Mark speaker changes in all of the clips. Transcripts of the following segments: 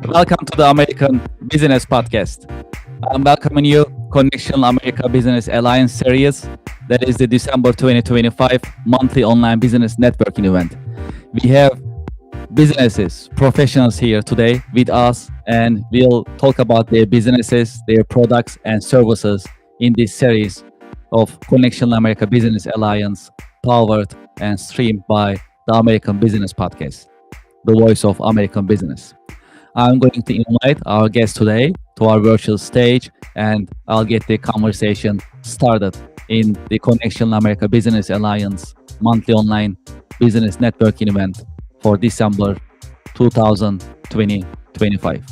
Speaker 1: Welcome to the American Business Podcast. I'm welcoming you Connection America Business Alliance series. That is the December 2025 monthly online business networking event. We have businesses, professionals here today with us, and we'll talk about their businesses, their products, and services in this series of Connection America Business Alliance, powered and streamed by the American Business Podcast, the voice of American business. I'm going to invite our guest today to our virtual stage, and I'll get the conversation started in the Connection America Business Alliance monthly online business networking event for December 2025.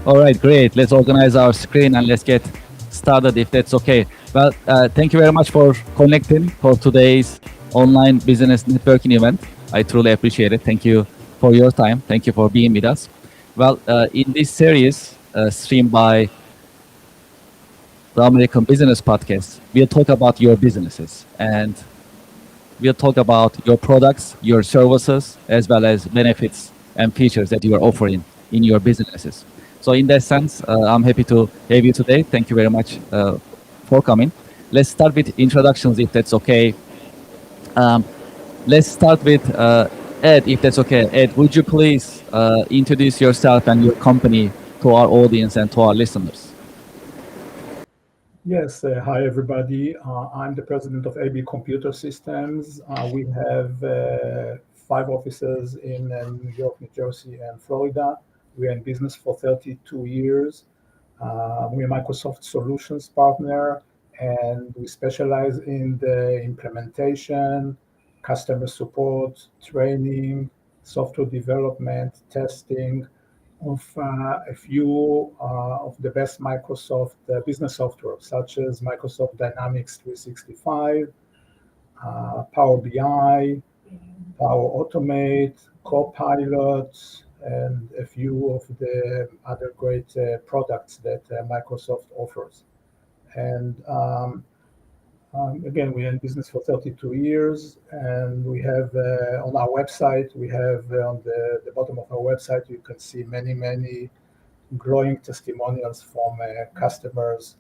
Speaker 1: All right, great. Let's organize our screen and let's get started if that's okay. Well, thank you very much for connecting for today's online business networking event. I truly appreciate it. Thank you for your time. Thank you for being with us. Well, in this series, streamed by the American Business Podcast, we'll talk about your businesses and we'll talk about your products, your services, as well as benefits and features that you are offering in your businesses. So in that sense, I'm happy to have you today. Thank you very much for coming. Let's start with introductions, if that's okay. Let's start with Ed, if that's okay. Ed, would you please introduce yourself and your company to our audience and to our listeners?
Speaker 2: Yes, hi everybody. I'm the president of AB Computer Systems. We have 5 offices in New York, New Jersey, and Florida. We are in business for 32 years. We're a Microsoft Solutions partner, and we specialize in the implementation, customer support, training, software development, testing of a few of the best Microsoft business software, such as Microsoft Dynamics 365, Power BI, Power Automate, Copilot, and a few of the other great products that Microsoft offers. And again, we're in business for 32 years, and we have on our website, we have on the bottom of our website, you can see many glowing testimonials from customers.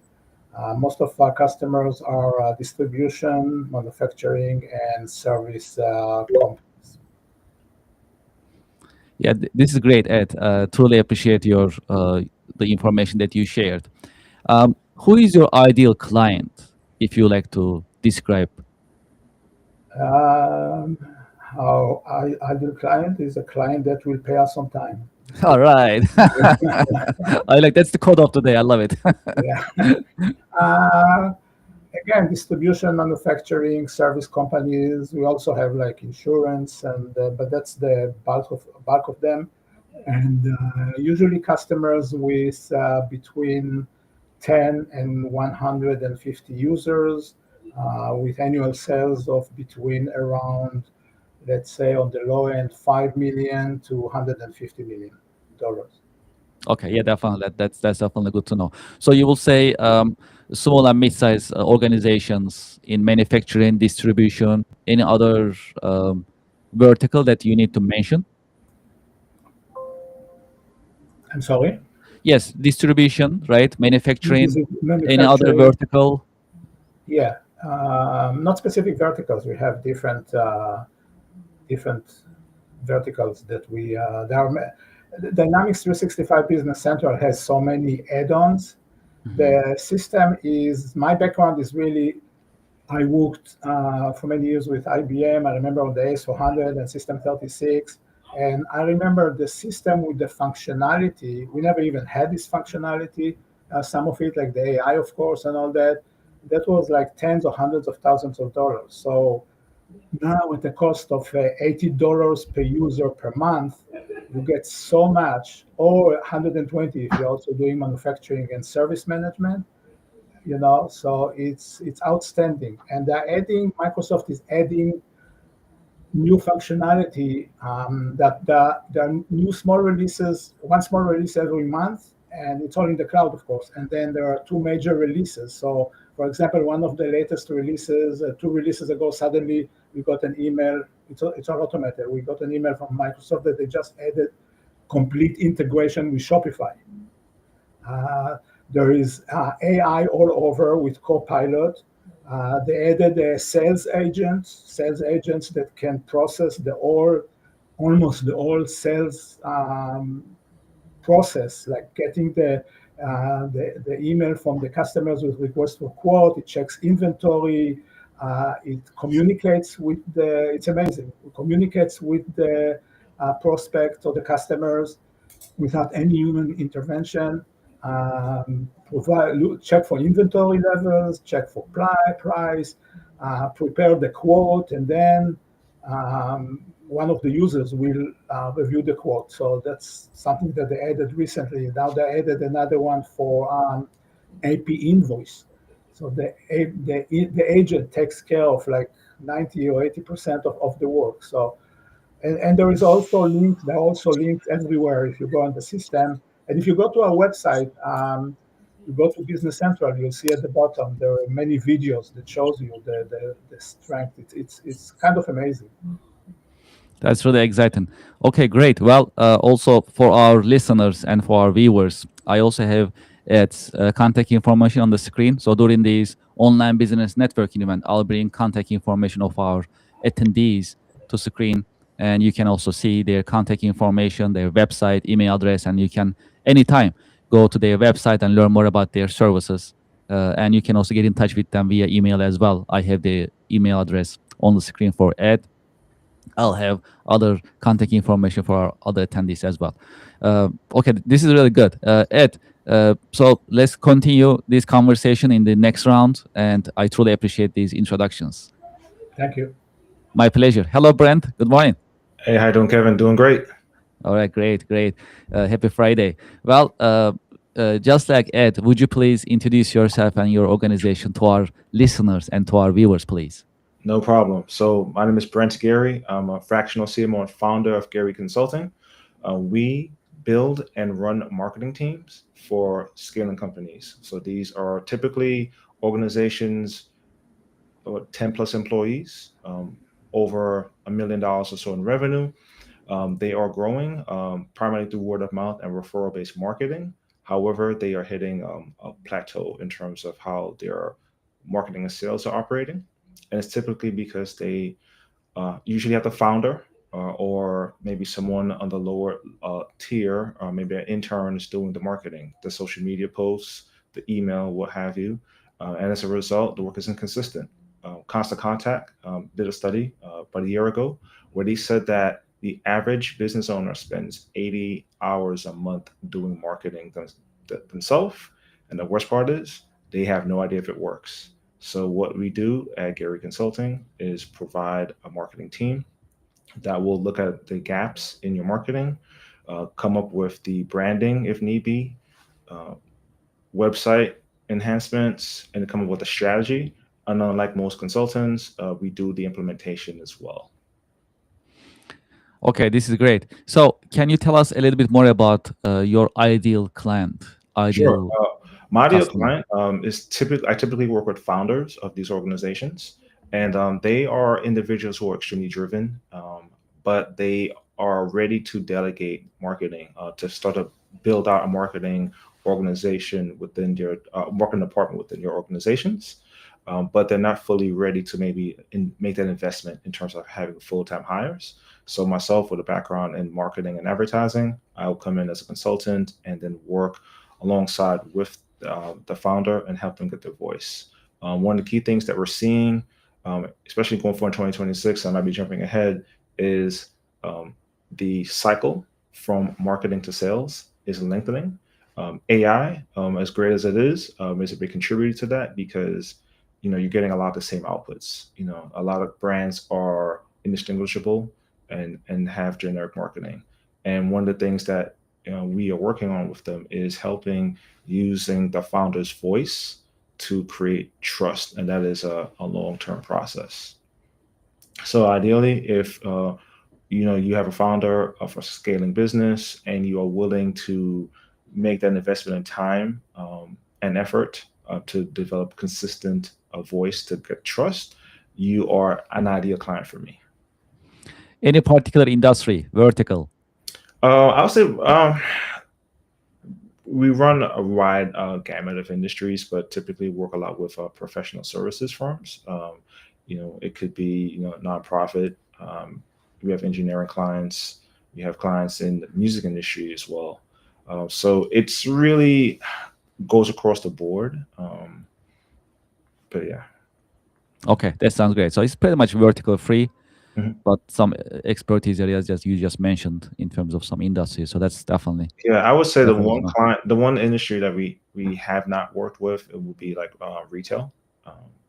Speaker 2: Most of our customers are distribution, manufacturing, and service companies.
Speaker 1: Yeah, this is great, Ed. Truly appreciate your the information that you shared. Who is your ideal client, if you like to describe?
Speaker 2: Our ideal client is a client that will pay us on time.
Speaker 1: All right. I like that's the code of the day. I love it.
Speaker 2: Yeah. Again, distribution, manufacturing, service companies. We also have like insurance, and but that's the bulk of them. And usually customers with between 10 and 150 users, with annual sales of between around, let's say on the low end, 5 million to $150 million.
Speaker 1: Okay, yeah, definitely. That's definitely good to know. So you will say small and mid-sized organizations in manufacturing, distribution, any other vertical that you need to mention?
Speaker 2: I'm sorry?
Speaker 1: Yes, distribution, right? Manufacturing, any other
Speaker 2: Manufacturing,
Speaker 1: vertical?
Speaker 2: yeah. Not specific verticals. We have different verticals that we there are. Dynamics 365 Business Central has so many add-ons. The system is, my background is really, I worked for many years with IBM. I remember on the AS400 and System 36. And I remember the system with the functionality. We never even had this functionality. Some of it, like the AI, of course, and all that, that was like tens or hundreds of thousands of dollars. So now with the cost of $80 per user per month, you get so much, or 120 if you're also doing manufacturing and service management. So it's outstanding. And Microsoft is adding new functionality that there are new small releases, one small release every month, and it's all in the cloud, of course. And then there are 2 major releases. So For example, one of the latest releases, 2 releases ago, suddenly we got an email. It's all automated. We got an email from Microsoft that they just added complete integration with Shopify. There is AI all over with Copilot. They added sales agents that can process almost the whole sales process, like getting the email from the customers with request for quote. It checks inventory. It communicates with it's amazing. It communicates with the prospect or the customers without any human intervention. Check for inventory levels, check for price, prepare the quote, and then one of the users will review the quote. So that's something that they added recently. Now they added another one for AP invoice. So the agent takes care of like 90 or 80% of the work. So and there are also links everywhere if you go on the system. And if you go to our website, you go to Business Central, you'll see at the bottom there are many videos that shows you the strength. It's kind of amazing.
Speaker 1: That's really exciting. Okay, great. Well, also for our listeners and for our viewers, I also have its contact information on the screen. So during this online business networking event, I'll bring contact information of our attendees to screen, and you can also see their contact information, their website, email address, and you can anytime go to their website and learn more about their services. And you can also get in touch with them via email as well. I have the email address on the screen for Ed. I'll have other contact information for our other attendees as well. Okay, this is really good. Ed, so let's continue this conversation in the next round, and I truly appreciate these introductions.
Speaker 2: Thank you.
Speaker 1: My pleasure. Hello, Brent. Good morning.
Speaker 3: Hey, how you doing, Kevin? Doing great.
Speaker 1: All right, great. Happy Friday. Well, just like Ed, would you please introduce yourself and your organization to our listeners and to our viewers, please?
Speaker 3: No problem. So my name is Brent Gary. I'm a fractional CMO and founder of Gary Consulting. We build and run marketing teams for scaling companies. So these are typically organizations with 10 plus employees, over $1 million or so in revenue. They are growing primarily through word of mouth and referral based marketing. However, they are hitting a plateau in terms of how their marketing and sales are operating. And it's typically because they usually have the founder or maybe someone on the lower tier, or maybe an intern is doing the marketing, the social media posts, the email, what have you. And as a result, the work is inconsistent. Constant Contact did a study about a year ago where they said that the average business owner spends 80 hours a month doing marketing themselves. And the worst part is they have no idea if it works. So what we do at Gary Consulting is provide a marketing team that will look at the gaps in your marketing, come up with the branding if need be, website enhancements, and come up with a strategy. And unlike most consultants, we do the implementation as well.
Speaker 1: Okay, this is great. So can you tell us a little bit more about your ideal client?
Speaker 3: Sure. My ideal
Speaker 1: customer.
Speaker 3: client is I typically work with founders of these organizations, and they are individuals who are extremely driven, but they are ready to delegate marketing to start to build out a marketing organization within your marketing department within your organizations. But they're not fully ready to maybe make that investment in terms of having full-time hires. So myself, with a background in marketing and advertising, I will come in as a consultant and then work alongside with the founder and help them get their voice. One of the key things that we're seeing, especially going forward in 2026, I might be jumping ahead, is the cycle from marketing to sales is lengthening. AI, as great as it is a big contributor to that because you're getting a lot of the same outputs. A lot of brands are indistinguishable and have generic marketing. And one of the things that we are working on with them is helping using the founder's voice to create trust, and that is a long-term process. So ideally, if you have a founder of a scaling business and you are willing to make that investment in time and effort to develop consistent voice to get trust, you are an ideal client for me.
Speaker 1: Any particular industry, vertical?
Speaker 3: I would say we run a wide gamut of industries, but typically work a lot with professional services firms. It could be nonprofit. We have engineering clients. We have clients in the music industry as well. So it's really goes across the board. But yeah.
Speaker 1: Okay, that sounds great. So it's pretty much vertical free,
Speaker 3: Mhm.
Speaker 1: but some expertise areas you just mentioned in terms of some industries. So that's definitely
Speaker 3: Yeah, I would say the
Speaker 1: definitely
Speaker 3: one
Speaker 1: fun.
Speaker 3: client, the one industry that we have not worked with, it would be like retail.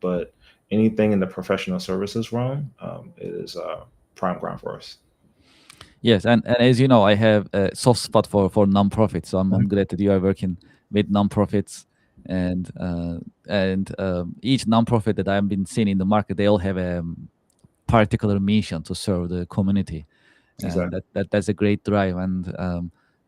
Speaker 3: But anything in the professional services realm is prime ground for us.
Speaker 1: Yes, and as you know, I have a soft spot for nonprofits. So I'm glad that you are working with nonprofits, and each nonprofit that I've been seeing in the market, they all have a particular mission to serve the community, and
Speaker 3: Exactly.
Speaker 1: that's a great drive. And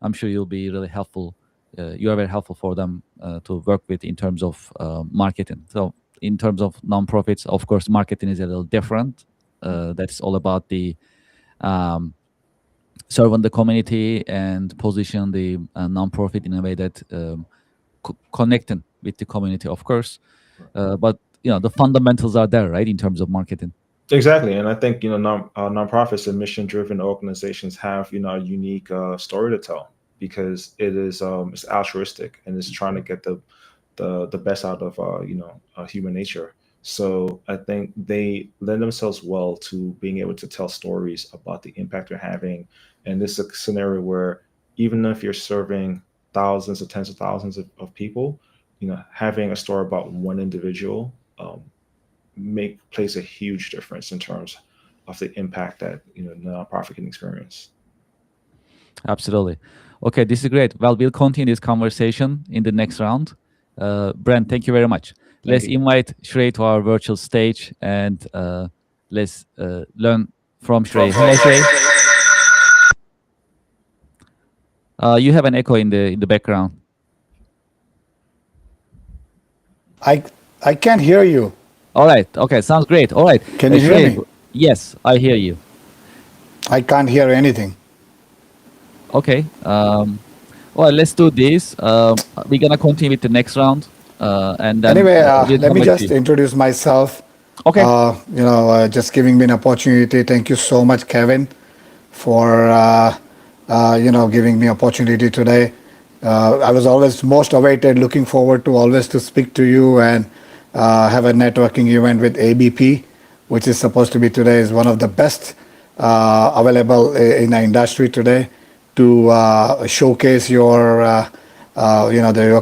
Speaker 1: I'm sure you'll be really helpful. You are very helpful for them to work with in terms of marketing. So in terms of nonprofits, of course, marketing is a little different. That's all about the um, serve the community and position the nonprofit in a way that connecting with the community, of course. But the fundamentals are there, right, in terms of marketing.
Speaker 3: Exactly, and I think nonprofits and mission-driven organizations have a unique story to tell because it's altruistic and it's trying to get the best out of human nature. So I think they lend themselves well to being able to tell stories about the impact they're having. And this is a scenario where even if you're serving thousands or tens of thousands of people, having a story about one individual plays a huge difference in terms of the impact that the nonprofit can experience.
Speaker 1: Absolutely. Okay, this is great. Well, we'll continue this conversation in the next round. Brent, thank you very much. Let's
Speaker 3: you.
Speaker 1: invite Shrey to our virtual stage and let's learn from Shrey. Hello, Shrey. You have an echo in the background.
Speaker 4: I I can't hear you.
Speaker 1: All right. Okay, sounds great. All right.
Speaker 4: Can you hear
Speaker 1: Shrey,
Speaker 4: me?
Speaker 1: yes, I hear you.
Speaker 4: I can't hear anything.
Speaker 1: Okay. Well, let's do this. We're gonna continue with the next round, and then
Speaker 4: Anyway,
Speaker 1: we'll
Speaker 4: let
Speaker 1: come
Speaker 4: me
Speaker 1: back to
Speaker 4: just
Speaker 1: you.
Speaker 4: introduce myself.
Speaker 1: Okay.
Speaker 4: Just giving me an opportunity. Thank you so much, Kevin, for giving me opportunity today. I was always most awaited, looking forward to always to speak to you and have a networking event with ABP, which is supposed to be today is one of the best available in the industry today to showcase your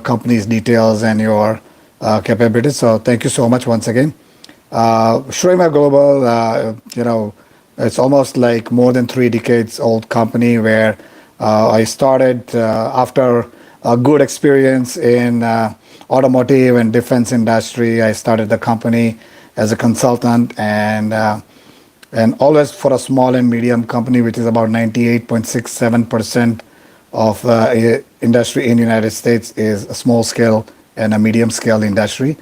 Speaker 4: company's details and your capabilities. So thank you so much once again. Shrema Global, it's almost like more than 3 decades old company where I started after a good experience in automotive and defense industry. I started the company as a consultant and always for a small and medium company, which is about 98.67% of industry in the United States is a small scale and a medium scale industry.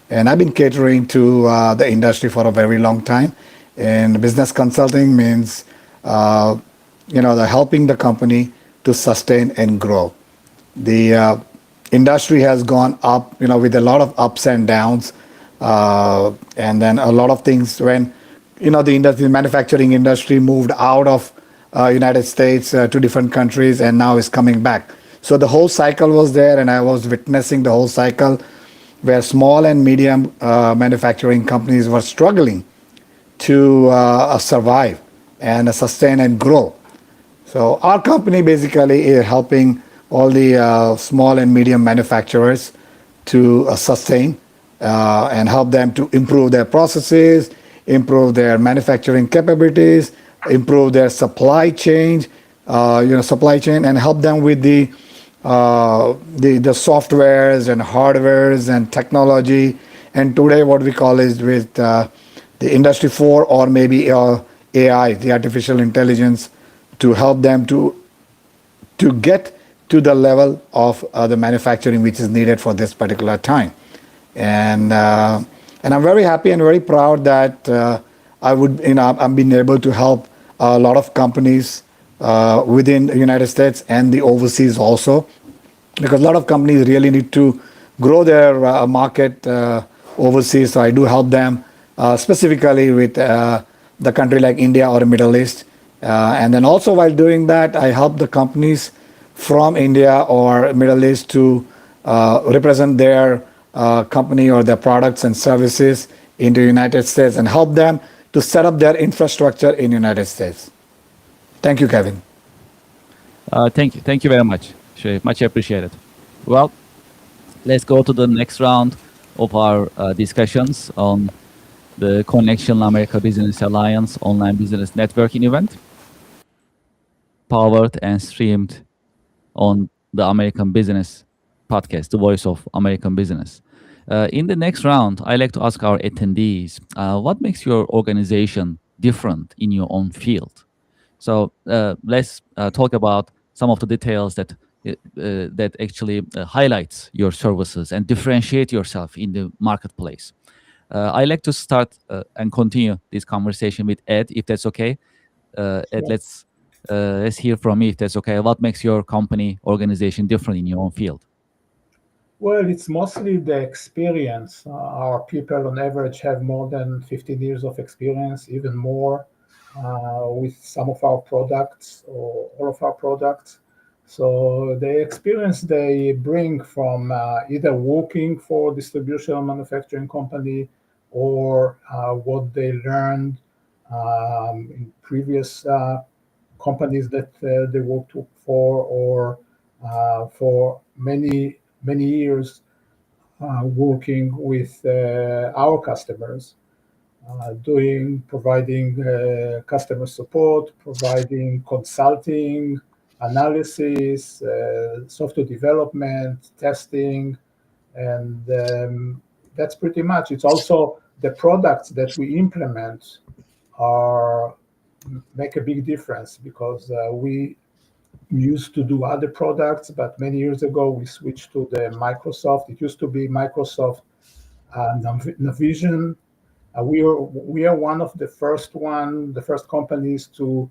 Speaker 4: And I've been catering to the industry for a very long time. And business consulting means, the helping the company to sustain and grow. The industry has gone up, with a lot of ups and downs, and then a lot of things when, the manufacturing industry moved out of United States to different countries and now is coming back. So the whole cycle was there, and I was witnessing the whole cycle where small and medium manufacturing companies were struggling to survive and sustain and grow. So our company basically is helping all the small and medium manufacturers to sustain and help them to improve their processes, improve their manufacturing capabilities, improve their supply chain, and help them with the softwares and hardwares and technology. And today, what we call is with the Industry 4 or maybe AI, the artificial intelligence, to help them to get to the level of the manufacturing which is needed for this particular time. and and I'm very happy and very proud that I'm being able to help a lot of companies within the United States and the overseas also, because a lot of companies really need to grow their market overseas. So I do help them specifically with the country like India or Middle East. And then also while doing that, I help the companies from India or Middle East to represent their company or their products and services in the United States and help them to set up their infrastructure in United States. Thank you, Kevin.
Speaker 1: Thank you very much, Sharif. Much appreciated. Well, let's go to the next round of our discussions on the Connection America Business Alliance online business networking event, powered and streamed on the American Business Podcast, the voice of American business. In the next round, I like to ask our attendees, what makes your organization different in your own field? So let's talk about some of the details that that actually highlights your services and differentiate yourself in the marketplace. I like to start and continue this conversation with Ed, if that's okay. Ed, let's hear from you, if that's okay. What makes your company organization different in your own field?
Speaker 2: Well, it's mostly the experience. Our people on average have more than 15 years of experience, even more, with some of our products or all of our products. So the experience they bring from either working for distribution or manufacturing company, or what they learned in previous companies that they worked for, or for many years working with our customers, providing customer support, providing consulting, analysis, software development, testing, and that's pretty much. It's also the products that we implement are make a big difference, because we used to do other products, but many years ago we switched to the Microsoft. It used to be Microsoft Navision. We are one of the first companies to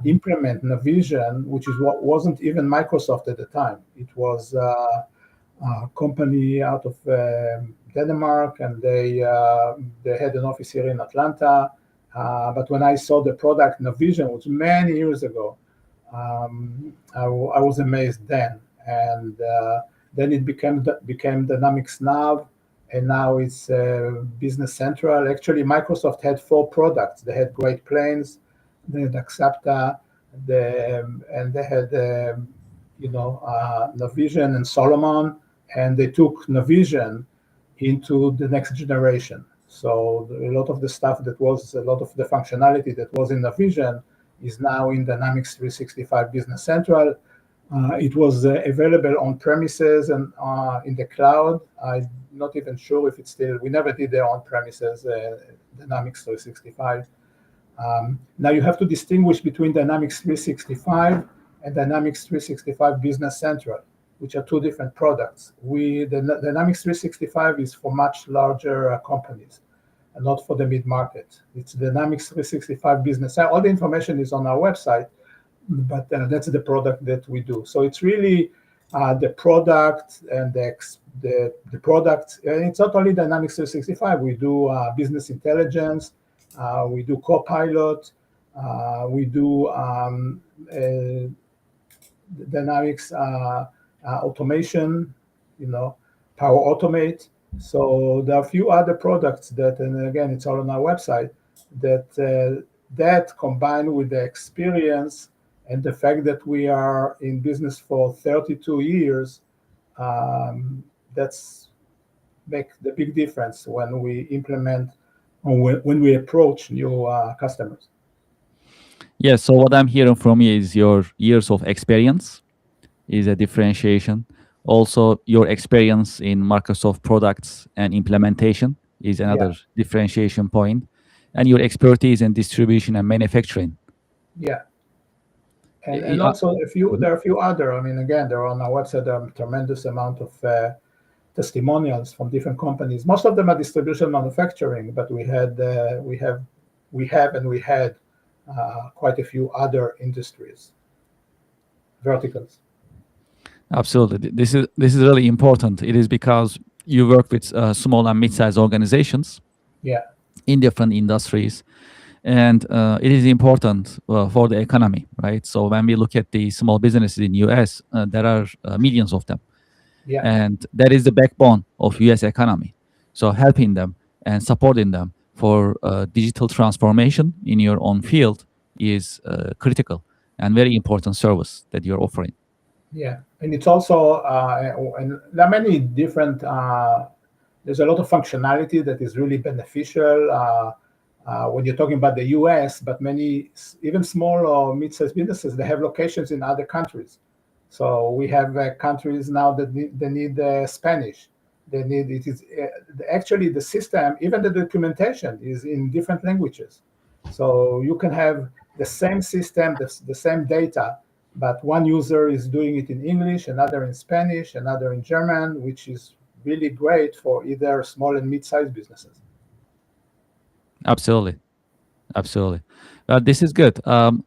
Speaker 2: implement Navision, which is what wasn't even Microsoft at the time. It was a company out of Denmark, and they had an office here in Atlanta. But when I saw the product Navision, which many years ago, I was amazed then, and then it became Dynamics Nav, and now it's Business Central. Actually, Microsoft had 4 products. They had Great Plains, they had Accepta, and they had Navision and Solomon, and they took Navision into the next generation. So a lot of the functionality that was in Navision is now in Dynamics 365 Business Central. It was available on premises and in the cloud. I'm not even sure if it's still. We never did the on-premises Dynamics 365. Now you have to distinguish between Dynamics 365 and Dynamics 365 Business Central, which are 2 different products. The Dynamics 365 is for much larger companies, and not for the mid-market. It's Dynamics 365 Business. All the information is on our website, but that's the product that we do. So it's really the product and the product. And it's not only Dynamics 365. We do business intelligence. We do Copilot. We do Dynamics automation. Power Automate. So there are a few other products that, and again, it's all on our website, that combined with the experience and the fact that we are in business for 32 years, that's make the big difference when we implement or when we approach new customers.
Speaker 1: Yes, so what I'm hearing from you is your years of experience is a differentiation. Also, your experience in Microsoft products and implementation is another differentiation point, and your expertise in distribution and manufacturing.
Speaker 2: Yeah, and also there are a few other. I mean, again, they're on our website. There are a tremendous amount of testimonials from different companies. Most of them are distribution manufacturing, but we had quite a few other industries verticals.
Speaker 1: Absolutely. This is really important. It is because you work with small and mid-sized organizations
Speaker 2: Yeah,
Speaker 1: in different industries, and it is important for the economy, right? So when we look at the small businesses in US, there are millions of them,
Speaker 2: yeah,
Speaker 1: and that is the backbone of US economy. So helping them and supporting them for digital transformation in your own field is critical and very important service that you're offering.
Speaker 2: yeah. And it's also and there are many different. There's a lot of functionality that is really beneficial when you're talking about the U.S. But many, even small or mid-sized businesses, they have locations in other countries. So we have countries now that they need Spanish. They need it is actually the system, even the documentation is in different languages. So you can have the same system, the same data, but one user is doing it in English, another in Spanish, another in German, which is really great for either small and mid-sized businesses.
Speaker 1: Absolutely. Absolutely. This is good.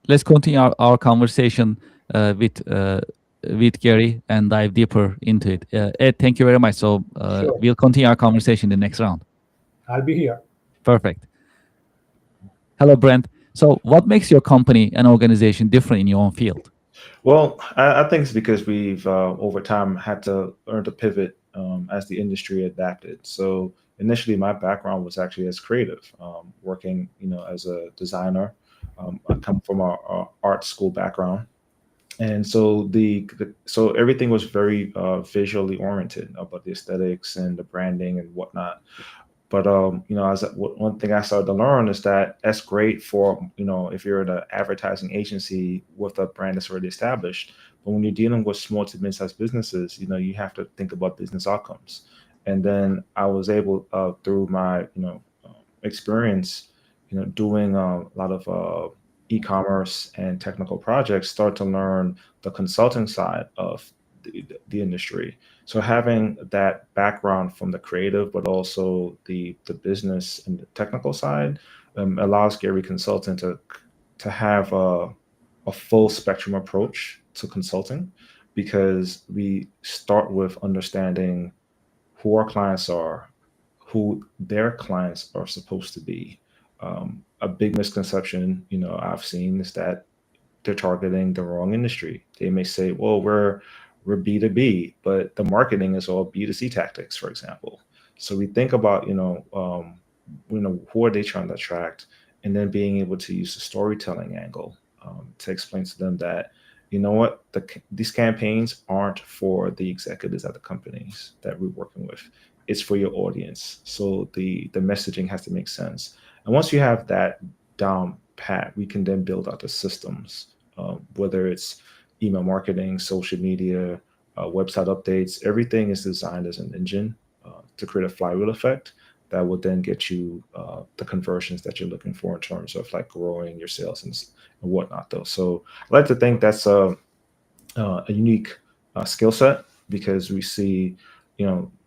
Speaker 1: Let's continue our conversation with Gary and dive deeper into it. Ed, thank you very much. So
Speaker 2: Sure.
Speaker 1: we'll continue our conversation in the next round.
Speaker 2: I'll be here.
Speaker 1: Perfect. Hello, Brent. So what makes your company and organization different in your own field?
Speaker 3: Well, I think it's because we've over time had to learn to pivot as the industry adapted. So initially, my background was actually as creative, working, as a designer. I come from a art school background, and so so everything was very visually oriented about the aesthetics and the branding and whatnot. But one thing I started to learn is that that's great for if you're in an advertising agency with a brand that's already established. But when you're dealing with small to mid-sized businesses, you have to think about business outcomes. And then I was able through my experience, doing a lot of e-commerce and technical projects, start to learn the consulting side of the industry. So having that background from the creative, but also the business and the technical side, allows Gary Consulting to have a full spectrum approach to consulting, because we start with understanding who our clients are, who their clients are supposed to be. A big misconception, I've seen is that they're targeting the wrong industry. They may say, "Well, we're B2B," but the marketing is all B2C tactics, for example. So we think about, who are they trying to attract, and then being able to use the storytelling angle to explain to them that, what, these campaigns aren't for the executives at the companies that we're working with. It's for your audience. So the messaging has to make sense. And once you have that down pat, we can then build out the systems, whether it's email marketing, social media, website updates. Everything is designed as an engine to create a flywheel effect that will then get you the conversions that you're looking for in terms of like growing your sales and whatnot. Though, so I like to think that's a unique skill set, because we see,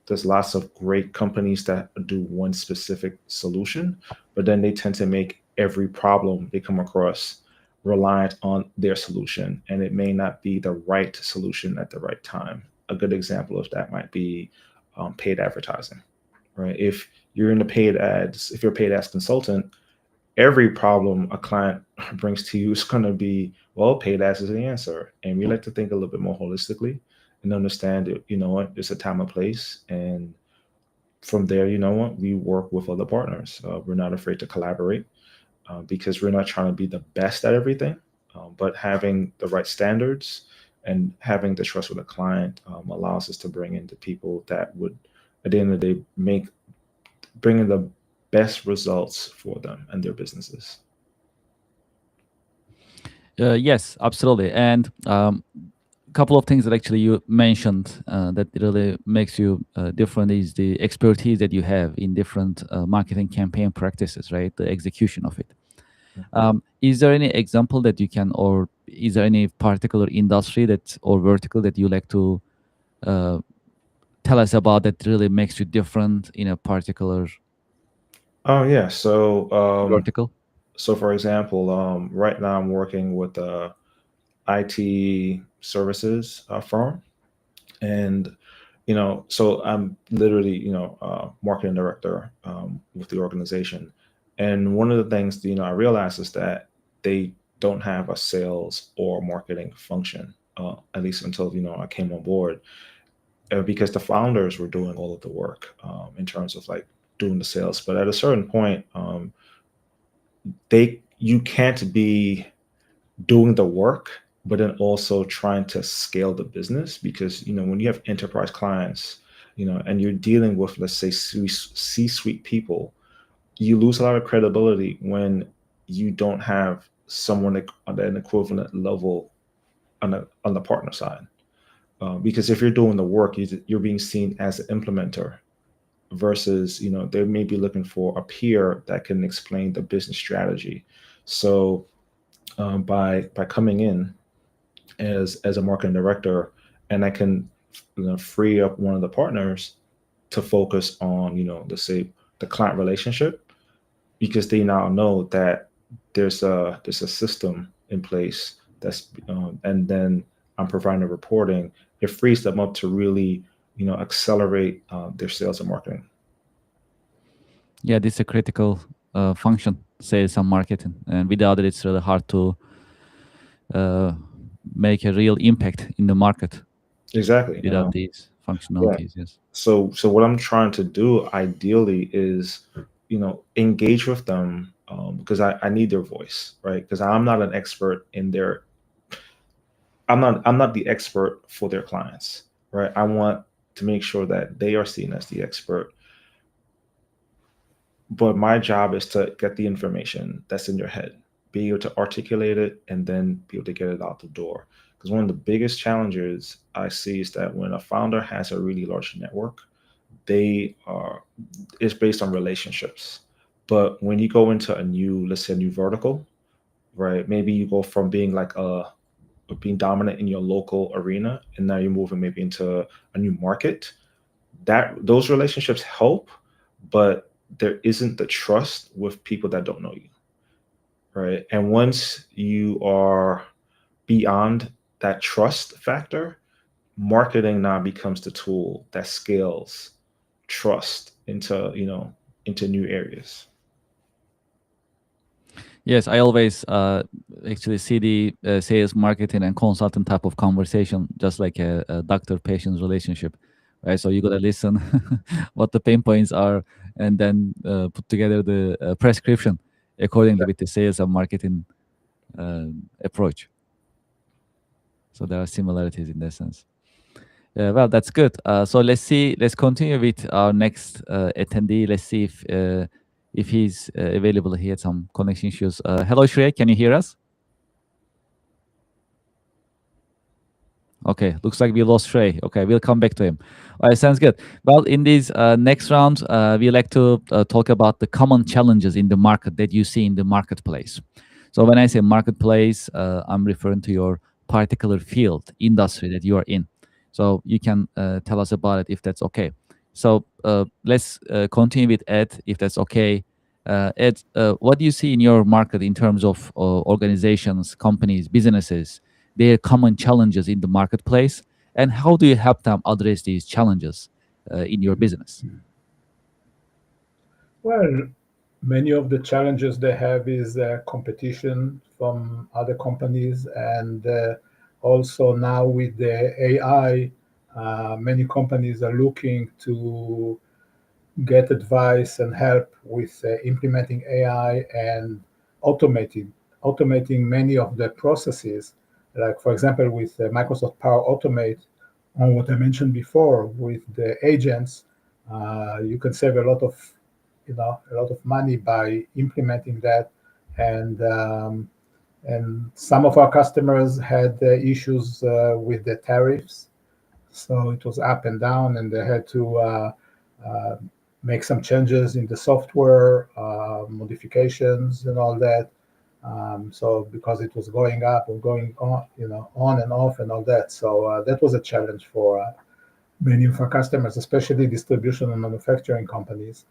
Speaker 3: there's lots of great companies that do one specific solution, but then they tend to make every problem they come across reliant on their solution, and it may not be the right solution at the right time. A good example of that might be paid advertising, right? If you're a paid ads consultant, every problem a client brings to you is going to be, well, paid ads is the answer. And we like to think a little bit more holistically and understand that, it's a time and place. And from there, we work with other partners. We're not afraid to collaborate because we're not trying to be the best at everything, but having the right standards and having the trust with a client allows us to bring in the people that would, at the end of the day, bring in the best results for them and their businesses.
Speaker 1: Yes, absolutely. And a couple of things that actually you mentioned that really makes you different is the expertise that you have in different marketing campaign practices, right? The execution of it. Is there any example that you can, or is there any particular industry or vertical that you like to tell us about that really makes you different in a particular
Speaker 3: Oh yeah. So
Speaker 1: vertical?
Speaker 3: so for example, right now I'm working with a IT services firm, and so I'm literally marketing director with the organization, and one of the things I realized is that they don't have a sales or marketing function, at least until I came on board, because the founders were doing all of the work in terms of like doing the sales. But at a certain point, you can't be doing the work but then also trying to scale the business, because when you have enterprise clients, and you're dealing with, let's say, C-suite people, you lose a lot of credibility when you don't have someone at an equivalent level on the partner side, because if you're doing the work, you're being seen as an implementer, versus they may be looking for a peer that can explain the business strategy. So by coming in as a marketing director, and I can free up one of the partners to focus on let's say the client relationship, because they now know that there's a system in place that's and then I'm providing the reporting. It frees them up to really accelerate their sales and marketing.
Speaker 1: Yeah, this is a critical function, sales and marketing, and without it, it's really hard to make a real impact in the market
Speaker 3: Exactly.
Speaker 1: without these
Speaker 3: Yeah.
Speaker 1: functionalities. Yes.
Speaker 3: So what I'm trying to do ideally is engage with them, because I need their voice, right? Because I'm not an expert in their I'm not the expert for their clients, right? I want to make sure that they are seen as the expert, but my job is to get the information that's in your head, be able to articulate it, and then be able to get it out the door. Because one of the biggest challenges I see is that when a founder has a really large network, they are it's based on relationships. But when you go into let's say a new vertical, right? Maybe you go from being like being dominant in your local arena, and now you're moving maybe into a new market. That those relationships help, but there isn't the trust with people that don't know you, right? And once you are beyond that trust factor, marketing now becomes the tool that scales trust into new areas.
Speaker 1: Yes, I always actually see the sales, marketing, and consultant type of conversation just like a doctor-patient relationship, right? So you gotta listen what the pain points are, and then put together the prescription accordingly with the sales and marketing approach. So there are similarities in that sense. Well, that's good. So let's continue with our next attendee. Let's see if he's available. He had some connection issues. Hello, Shrey, can you hear us? Okay, looks like we lost Shrey. Okay, we'll come back to him. All right, sounds good. Well, in this next round, we like to talk about the common challenges in the market that you see in the marketplace. So when I say marketplace, I'm referring to your particular field, industry that you are in. So you can tell us about it if that's okay. So let's continue with Ed, if that's okay. Ed, what do you see in your market in terms of organizations, companies, businesses, their common challenges in the marketplace, and how do you help them address these challenges in your business?
Speaker 2: Well, many of the challenges they have is competition from other companies, and also now with the AI, many companies are looking to get advice and help with implementing AI and automating automating many of the processes. Like for example, with Microsoft Power Automate, on what I mentioned before with the agents, you can save a lot of money by implementing that. And um, and some of our customers had issues with the tariffs, so it was up and down, and they had to uh, make some changes in the software, modifications, and all that. So because it was going up and going on, on and off and all that, so that was a challenge for many of our customers, especially distribution and manufacturing companies.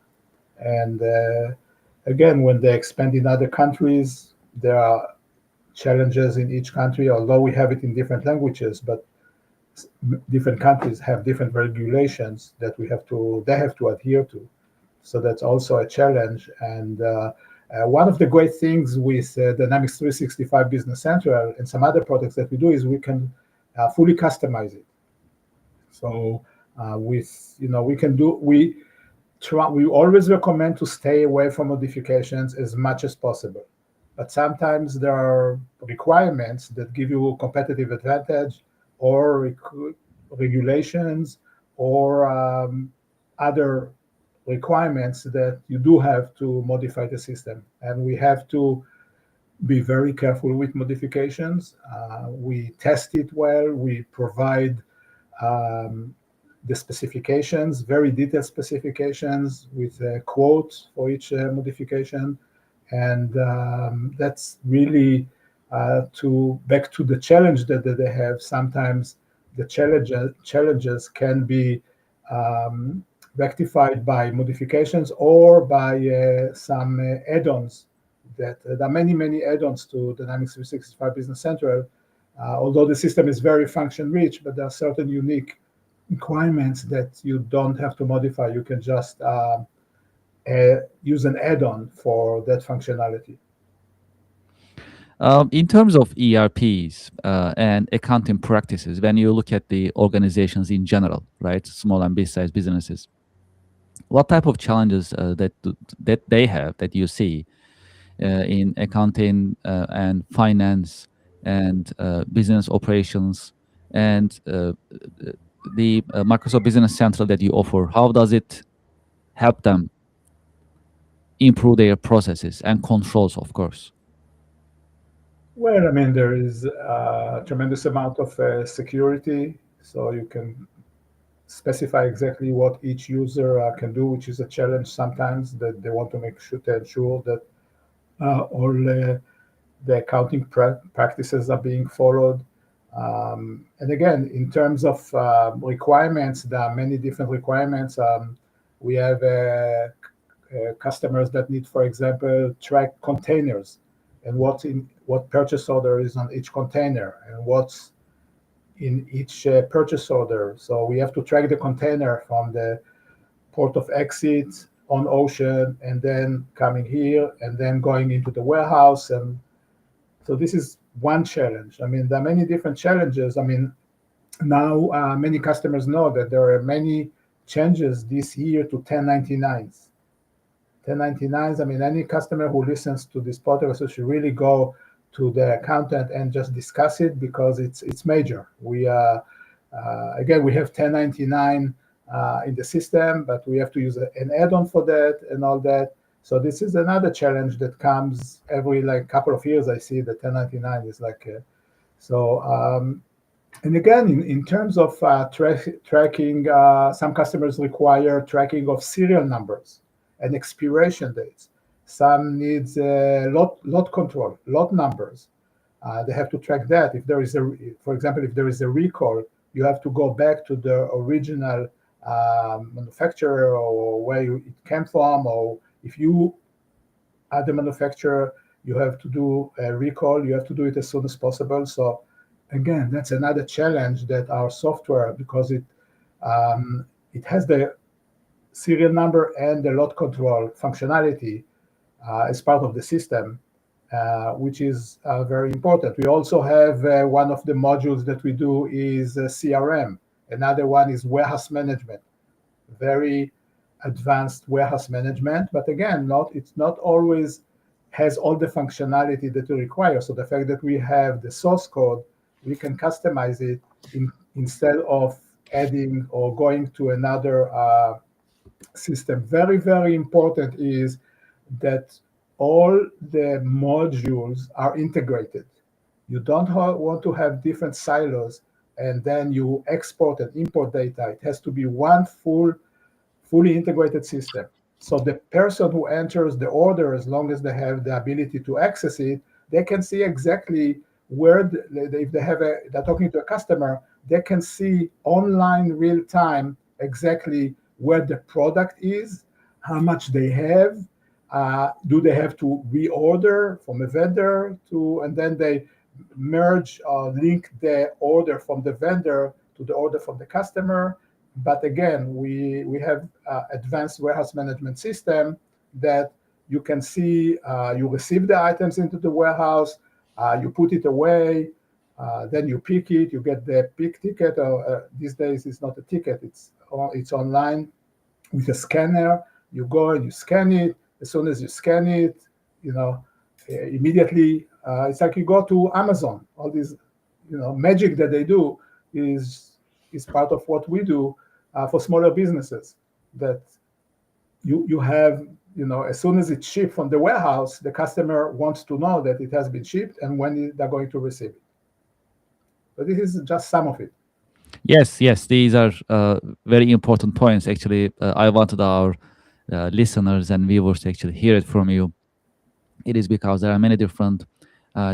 Speaker 2: And again, when they expand in other countries, there are challenges in each country, although we have it in different languages, but different countries have different regulations that they have to adhere to. So that's also a challenge. And one of the great things with Dynamics 365 Business Central and some other products that we do is we can fully customize it. So we can do we always recommend to stay away from modifications as much as possible. But sometimes there are requirements that give you competitive advantage, or regulations, or other requirements that you do have to modify the system. And we have to be very careful with modifications. We test it well. We provide the specifications, very detailed specifications with quotes for each modification. And that's really back to the challenge that they have. Sometimes the challenges can be rectified by modifications or by some add-ons. There are many add-ons to Dynamics 365 Business Central. Although the system is very function-rich, but there are certain unique requirements that you don't have to modify. You can just use an add-on for that functionality.
Speaker 1: In terms of ERPs and accounting practices, when you look at the organizations in general, right, small and mid-sized businesses, what type of challenges that they have that you see in accounting and finance and business operations and the Microsoft Business Central that you offer? How does it help them improve their processes and controls, of course?
Speaker 2: Well, I mean, there is a tremendous amount of security, so you can specify exactly what each user can do, which is a challenge sometimes, that they want to make sure to ensure that all the accounting practices are being followed. And again, in terms of requirements, there are many different requirements. We have customers that need, for example, track containers and what purchase order is on each container and what's in each purchase order. So we have to track the container from the port of exit on ocean and then coming here and then going into the warehouse. And so this is one challenge. I mean, there are many different challenges. I mean, now many customers know that there are many changes this year to 1099s. 1099s, I mean, any customer who listens to this podcast should really go to the accountant and just discuss it, because it's major. We again, we have 1099 in the system, but we have to use an add-on for that and all that. So this is another challenge that comes every couple of years. I see that 1099 is and again, in terms of tracking, some customers require tracking of serial numbers and expiration dates. Some needs lot control, lot numbers. They have to track that. If there is for example, if there is a recall, you have to go back to the original manufacturer or where it came from, or if you are the manufacturer, you have to do a recall. You have to do it as soon as possible. So again, that's another challenge that our software, because it has the serial number and the lot control functionality as part of the system, which is very important. We also have one of the modules that we do is CRM. Another one is warehouse management, very advanced warehouse management. But again, it's not always has all the functionality that we require. So the fact that we have the source code, we can customize it instead of adding or going to another system. Very, very important is that all the modules are integrated. You don't want to have different silos and then you export and import data. It has to be one fully integrated system. So the person who enters the order, as long as they have the ability to access it, they can see exactly where, if they're talking to a customer, they can see online real time exactly where the product is, how much they have, do they have to reorder from a vendor to, and then they merge or link the order from the vendor to the order from the customer. But again, we have advanced warehouse management system that you can see, you receive the items into the warehouse, you put it away, then you pick it, you get the pick ticket, or these days it's not a ticket, it's online with a scanner. You go and you scan it. As soon as you scan it, you know, immediately it's like you go to Amazon. All these, magic that they do is part of what we do for smaller businesses. That you have, as soon as it's shipped from the warehouse, the customer wants to know that it has been shipped and when they're going to receive it. But this is just some of it.
Speaker 1: Yes, yes, these are very important points. Actually, I wanted our listeners and viewers to actually hear it from you. It is because there are many different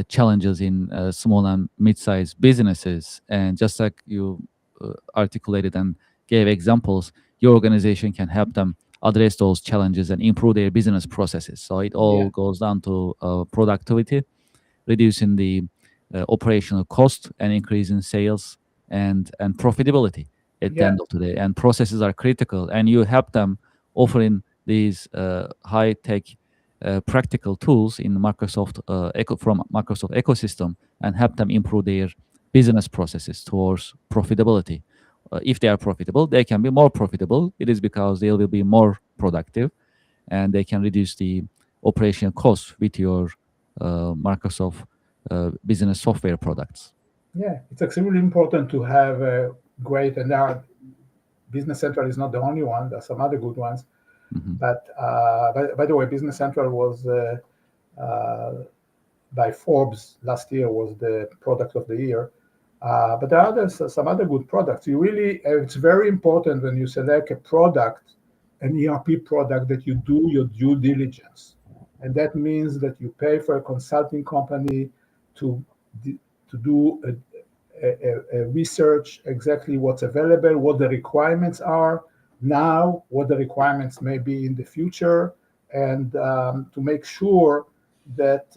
Speaker 1: challenges in small and mid-sized businesses, and just like you articulated and gave examples, your organization can help them address those challenges and improve their business processes. So it all
Speaker 2: Yeah,
Speaker 1: goes down to productivity, reducing the operational cost, and increasing sales and profitability at the
Speaker 2: yeah,
Speaker 1: end of the day. And processes are critical, and you help them offering these high tech practical tools in Microsoft from Microsoft ecosystem, and help them improve their business processes towards profitability. If they are profitable, they can be more profitable. It is because they will be more productive, and they can reduce the operational costs with your Microsoft business software products.
Speaker 2: yeah. It's extremely important to have a great, and Business Central is not the only one. There's some other good ones.
Speaker 1: Mhm.
Speaker 2: But by the way, Business Central was by Forbes last year was the product of the year. But there are some other good products. It's very important when you select a product, an ERP product, that you do your due diligence, and that means that you pay for a consulting company to to do a research exactly what's available, what the requirements are now, what the requirements may be in the future, and to make sure that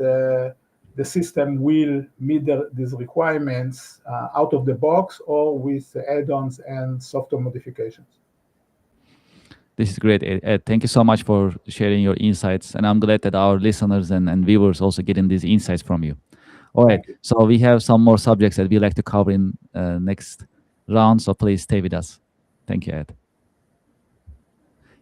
Speaker 2: the system will meet these requirements out of the box or with add-ons and software modifications.
Speaker 1: This is great, Ed. Ed, thank you so much for sharing your insights. And I'm glad that our listeners and viewers also getting these insights from you. All right.
Speaker 2: Thank you.
Speaker 1: So we have some more subjects that we like to cover in next round. So please stay with us. Thank you, Ed.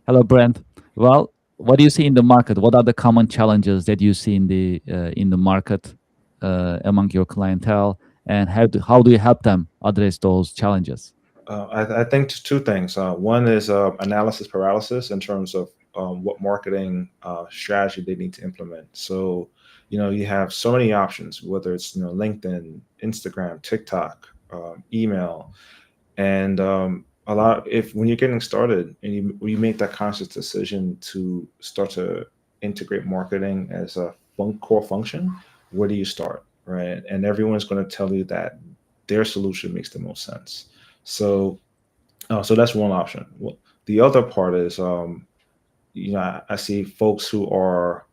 Speaker 1: Hello, Brent. Well, what do you see in the market? What are the common challenges that you see in the market among your clientele, and how do you help them address those challenges?
Speaker 3: I think two things. One is analysis paralysis in terms of what marketing strategy they need to implement. So, you have so many options, whether it's LinkedIn, Instagram, TikTok, email, and a lot. If when you're getting started and you make that conscious decision to start to integrate marketing as a core function, where do you start, right? And everyone's going to tell you that their solution makes the most sense. So so that's one option. Well, the other part is, I see folks who are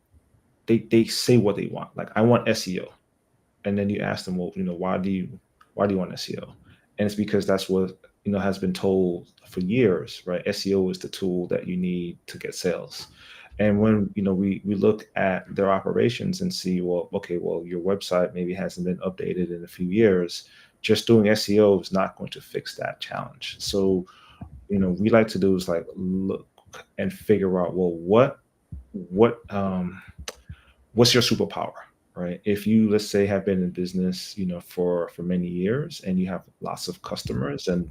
Speaker 3: they say what they want. Like, I want SEO, and then you ask them, well, why do you want SEO? And it's because that's what has been told for years, right? SEO is the tool that you need to get sales. And when we look at their operations and see, well, okay, well, your website maybe hasn't been updated in a few years. Just doing SEO is not going to fix that challenge. So we like to do is like look and figure out, well, what's your superpower, right? If you, let's say, have been in business for many years, and you have lots of customers and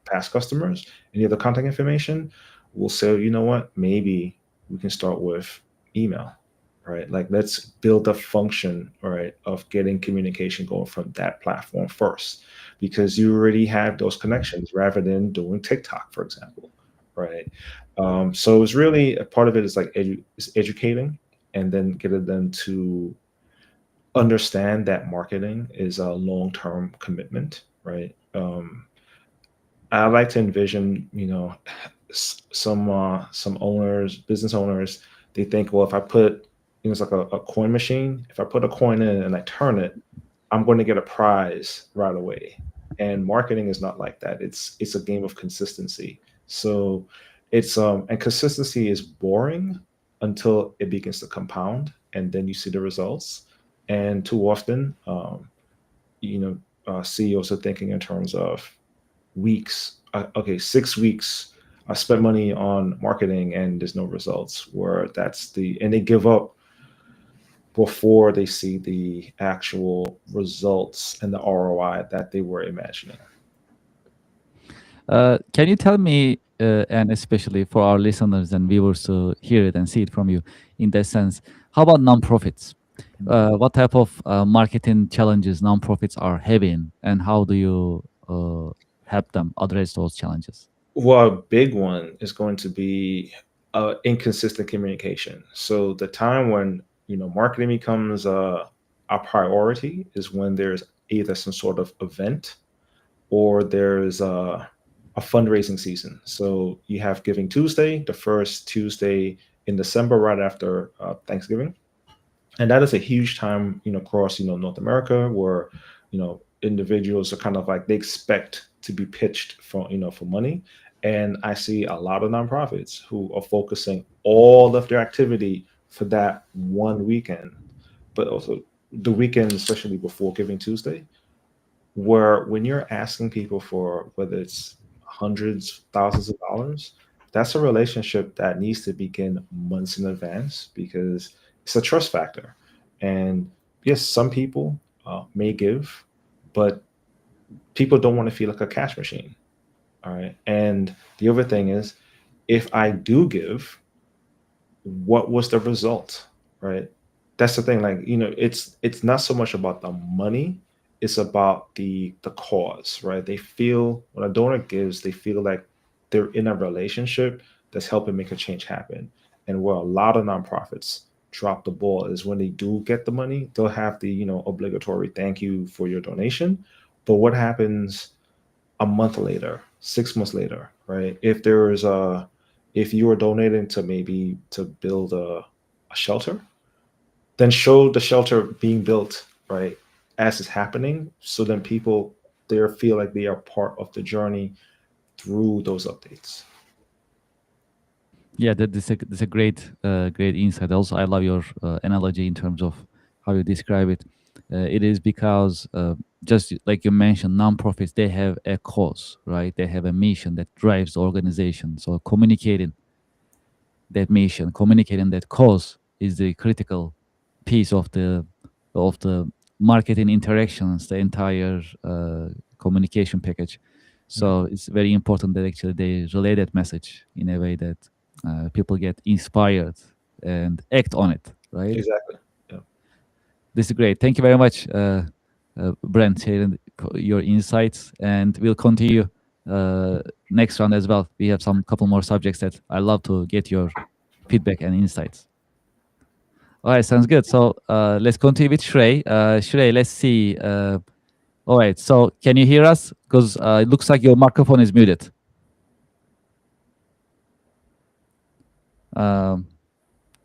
Speaker 3: past customers, and you have the contact information, we'll say, you know what, maybe we can start with email, right? Like, let's build a function, right, of getting communication going from that platform first, because you already have those connections, rather than doing TikTok, for example, right? So it's really a part of it is like is educating, and then getting them to understand that marketing is a long-term commitment, right? I like to envision, some owners, business owners, they think, well, if I put, it's like a coin machine. If I put a coin in and I turn it, I'm going to get a prize right away. And marketing is not like that. It's a game of consistency. So and consistency is boring until it begins to compound, and then you see the results. And too often, you know, CEOs are thinking in terms of weeks. Okay, 6 weeks. I spent money on marketing and there's no results. Where and they give up before they see the actual results and the ROI that they were imagining.
Speaker 1: Can you tell me, and especially for our listeners and viewers to hear it and see it from you, in that sense, how about nonprofits? What type of marketing challenges nonprofits are having, and how do you help them address those challenges?
Speaker 3: Well, a big one is going to be inconsistent communication. So the time when marketing becomes a priority is when there's either some sort of event or there's a fundraising season. So you have Giving Tuesday, the first Tuesday in December, right after Thanksgiving, and that is a huge time, across North America, where individuals are kind of like they expect to be pitched for money. And I see a lot of nonprofits who are focusing all of their activity for that one weekend, but also the weekend, especially before Giving Tuesday, where when you're asking people for whether it's hundreds, thousands of dollars, that's a relationship that needs to begin months in advance, because it's a trust factor. And yes, some people may give, but people don't want to feel like a cash machine. All right. And the other thing is, if I do give, what was the result? Right. That's the thing. Like, it's not so much about the money, it's about the cause, right? They feel when a donor gives, they feel like they're in a relationship that's helping make a change happen. And where a lot of nonprofits drop the ball is when they do get the money, they'll have the, obligatory thank you for your donation. But what happens a month later, 6 months later, right? If you are donating to maybe to build a shelter, then show the shelter being built, right, as it's happening, so then people there feel like they are part of the journey through those updates.
Speaker 1: Yeah, that's a great insight. Also, I love your analogy in terms of how you describe it. It is because just like you mentioned, nonprofits, they have a cause, right? They have a mission that drives the organization. So communicating that mission, communicating that cause is the critical piece of the marketing interactions, the entire communication package. So it's very important that actually they relay that message in a way that people get inspired and act on it, right?
Speaker 3: Exactly. Yeah.
Speaker 1: This is great. Thank you very much, Brent, sharing your insights, and we'll continue next round as well. We have some couple more subjects that I love to get your feedback and insights. All right, sounds good. So let's continue with Shrey. Shrey, let's see. All right, so can you hear us? Because it looks like your microphone is muted.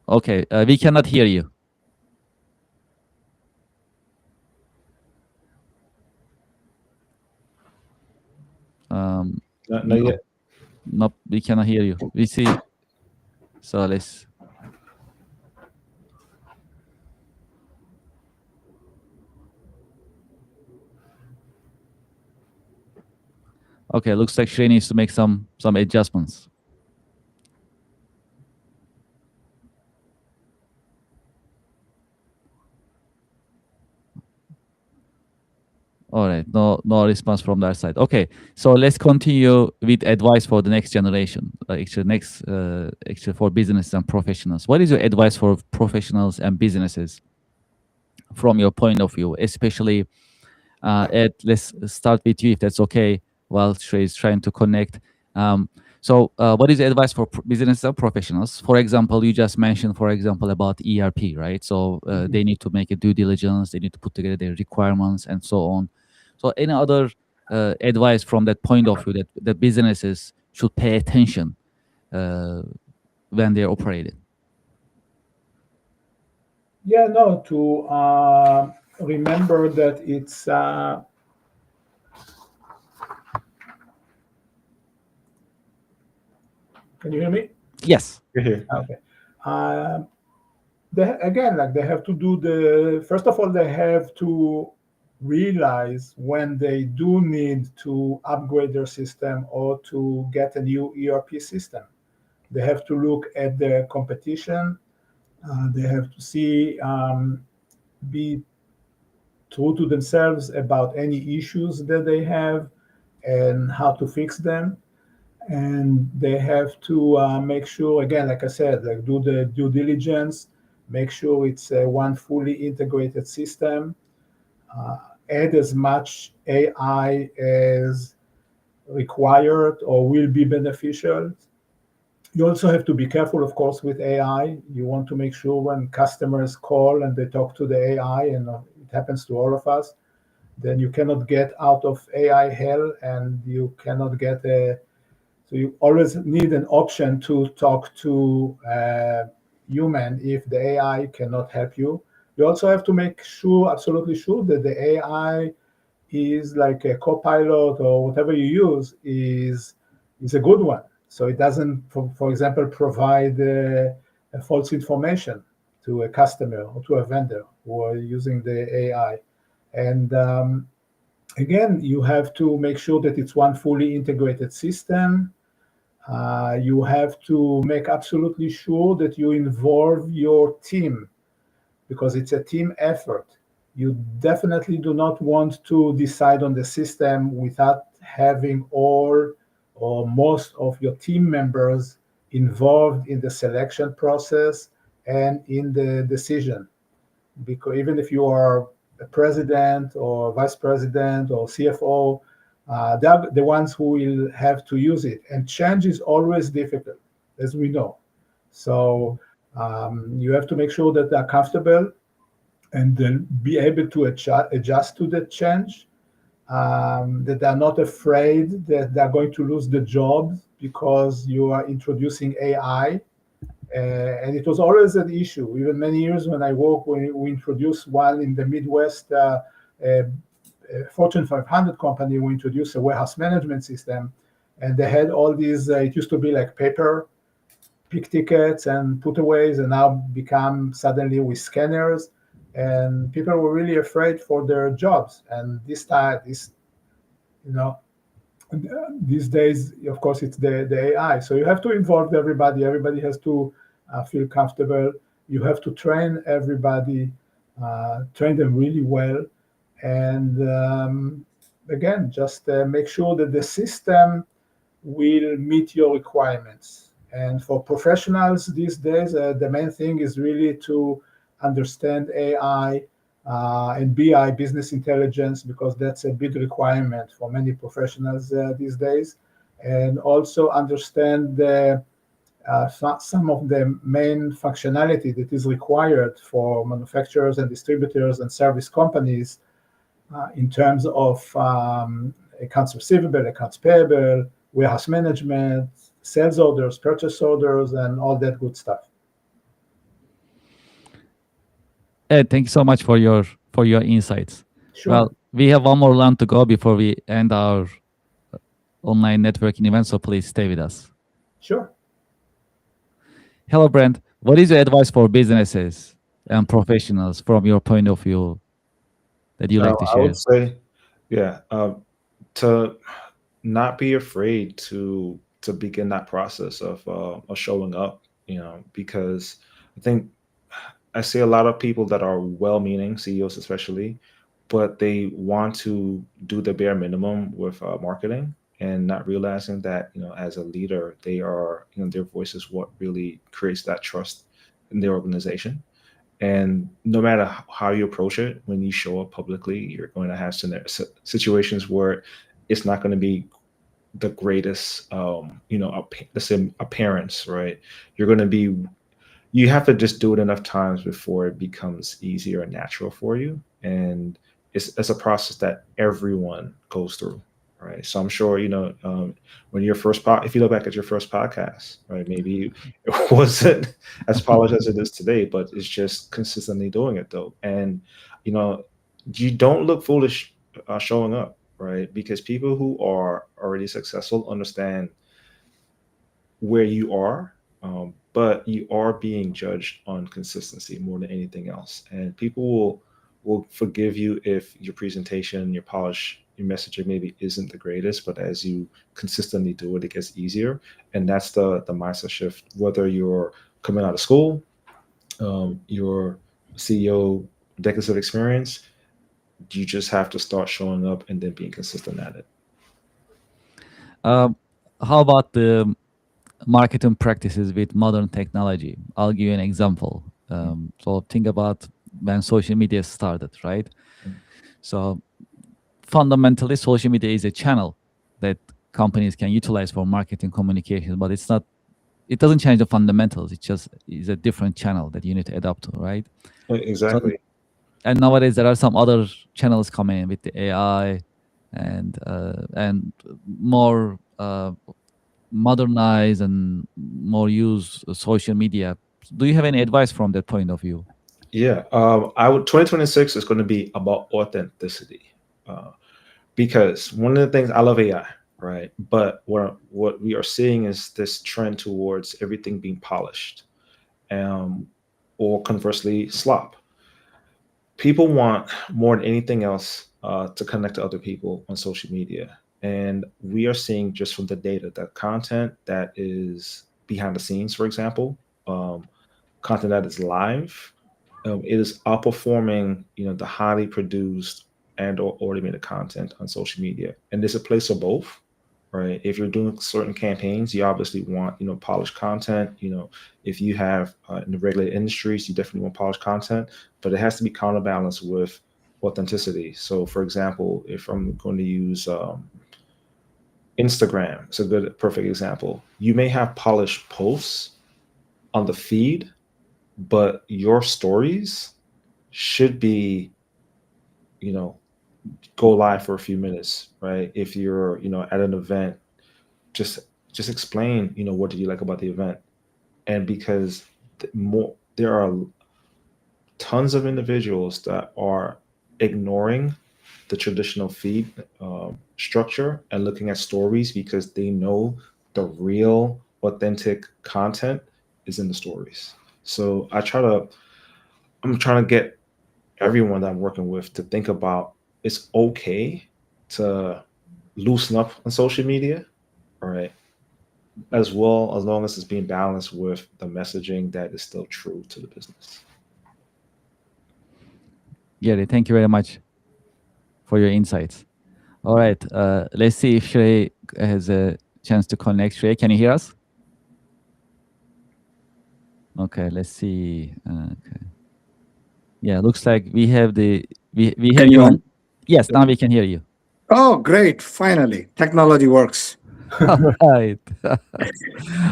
Speaker 1: Okay, we cannot hear you.
Speaker 3: Not
Speaker 1: No.
Speaker 3: yet.
Speaker 1: No, we cannot hear you. We see. So let's. Okay, looks like Shrey needs to make some adjustments. All right, no response from their side. Okay, so let's continue with advice for the next generation. Actually for businesses and professionals. What is your advice for professionals and businesses from your point of view, especially Ed? Let's start with you, if that's okay, while Shrey is trying to connect. So what is the advice for businesses and professionals? For example, you just mentioned, for example, about ERP, right? So they need to make a due diligence, they need to put together their requirements and so on. So any other advice from that point of view that the businesses should pay attention when they're operating?
Speaker 2: Yeah, no, to remember that it's. Can you hear me?
Speaker 1: Yes.
Speaker 3: You're here.
Speaker 2: Okay. They again, like they have to do the first of all, they have to realize when they do need to upgrade their system or to get a new ERP system. They have to look at the competition. They have to see, be true to themselves about any issues that they have and how to fix them. And they have to make sure, again, like I said, like do the due diligence, make sure it's one fully integrated system, uh, add as much AI as required or will be beneficial. You also have to be careful, of course, with AI. You want to make sure when customers call and they talk to the AI, and it happens to all of us, then you cannot get out of AI hell, and you cannot get a. So you always need an option to talk to a human if the AI cannot help you. You also have to make sure, absolutely sure, that the AI is like a co-pilot or whatever you use is a good one. So it doesn't, for example, provide a false information to a customer or to a vendor who are using the AI. And again, you have to make sure that it's one fully integrated system. You have to make absolutely sure that you involve your team because it's a team effort. You definitely do not want to decide on the system without having all or most of your team members involved in the selection process and in the decision. Because even if you are a president or vice president or CFO, they're the ones who will have to use it. And change is always difficult, as we know. So you have to make sure that they're comfortable and then be able to adjust to the change, that they're not afraid that they're going to lose the job because you are introducing AI. And it was always an issue. Even many years when I worked, we introduced one in the Midwest, Fortune 500 company, we introduced a warehouse management system. And they had all these, it used to be like paper, pick tickets and putaways, and now become suddenly with scanners. And people were really afraid for their jobs. And this time, you know, these days, of course, it's the AI. So you have to involve everybody. Everybody has to feel comfortable. You have to train everybody, train them really well. And again, just make sure that the system will meet your requirements. And for professionals these days, the main thing is really to understand AI and BI, business intelligence, because that's a big requirement for many professionals these days. And also understand some of the main functionality that is required for manufacturers and distributors and service companies in terms of accounts receivable, accounts payable, warehouse management, sales orders, purchase orders, and all that good stuff.
Speaker 1: Ed, thank you so much for your insights.
Speaker 2: Sure.
Speaker 1: Well, we have one more round to go before we end our online networking event, so please stay with us.
Speaker 2: Sure.
Speaker 1: Hello, Brent. What is your advice for businesses and professionals from your point of view that you like to share?
Speaker 3: I would say, yeah, to not be afraid to begin that process of showing up, because I think I see a lot of people that are well-meaning, CEOs especially, but they want to do the bare minimum with marketing and not realizing that, as a leader, they are, their voice is what really creates that trust in their organization. And no matter how you approach it, when you show up publicly, you're going to have situations where it's not going to be the greatest, let's say appearance, right? You have to just do it enough times before it becomes easier and natural for you. And it's a process that everyone goes through. right? So I'm sure when your if you look back at your first podcast, right, maybe it wasn't as polished as it is today, but it's just consistently doing it though, and you know you don't look foolish showing up, right? Because people who are already successful understand where you are, but you are being judged on consistency more than anything else. And people will forgive you if your presentation, your polish, your messaging maybe isn't the greatest, but as you consistently do it, it gets easier. And that's the mindset shift. Whether you're coming out of school, you're CEO, decades of experience, you just have to start showing up and then being consistent at it.
Speaker 1: Um, how about the marketing practices with modern technology? I'll give you an example. So think about when social media started, right?
Speaker 3: Mm.
Speaker 1: So fundamentally, social media is a channel that companies can utilize for marketing communication, but it doesn't change the fundamentals. It just is a different channel that you need to adapt to, right?
Speaker 3: Exactly.
Speaker 1: And nowadays there are some other channels coming in with the AI and more modernized and more use social media. Do you have any advice from that point of view?
Speaker 3: Yeah, I would. 2026 is going to be about authenticity, uh, because one of the things I love AI, right? But what we are seeing is this trend towards everything being polished, um, or conversely, slop. People want more than anything else to connect to other people on social media, and we are seeing just from the data that content that is behind the scenes, for example, content that is live, it is outperforming the highly produced and or automated content on social media. And there's a place for both, right? If you're doing certain campaigns, you obviously want polished content. If you have in the regulated industries, you definitely want polished content, but it has to be counterbalanced with authenticity. So for example, if I'm going to use Instagram, it's a good perfect example. You may have polished posts on the feed, but your stories should be, you know, go live for a few minutes, right? If you're, at an event, just just explain, what did you like about the event? And because there are tons of individuals that are ignoring the traditional feed structure and looking at stories because they know the real authentic content is in the stories. So I'm trying to get everyone that I'm working with to think about it's okay to loosen up on social media, all right, as well as long as it's being balanced with the messaging that is still true to the business.
Speaker 1: Gary, thank you very much for your insights. All right, let's see if Shrey has a chance to connect. Shrey, can you hear us? Okay, let's see. Okay. Yeah, looks like we have we have
Speaker 5: Can
Speaker 1: you
Speaker 5: you?
Speaker 1: on. Yes, now we can hear you.
Speaker 5: Oh, great! Finally, technology works.
Speaker 1: All right. All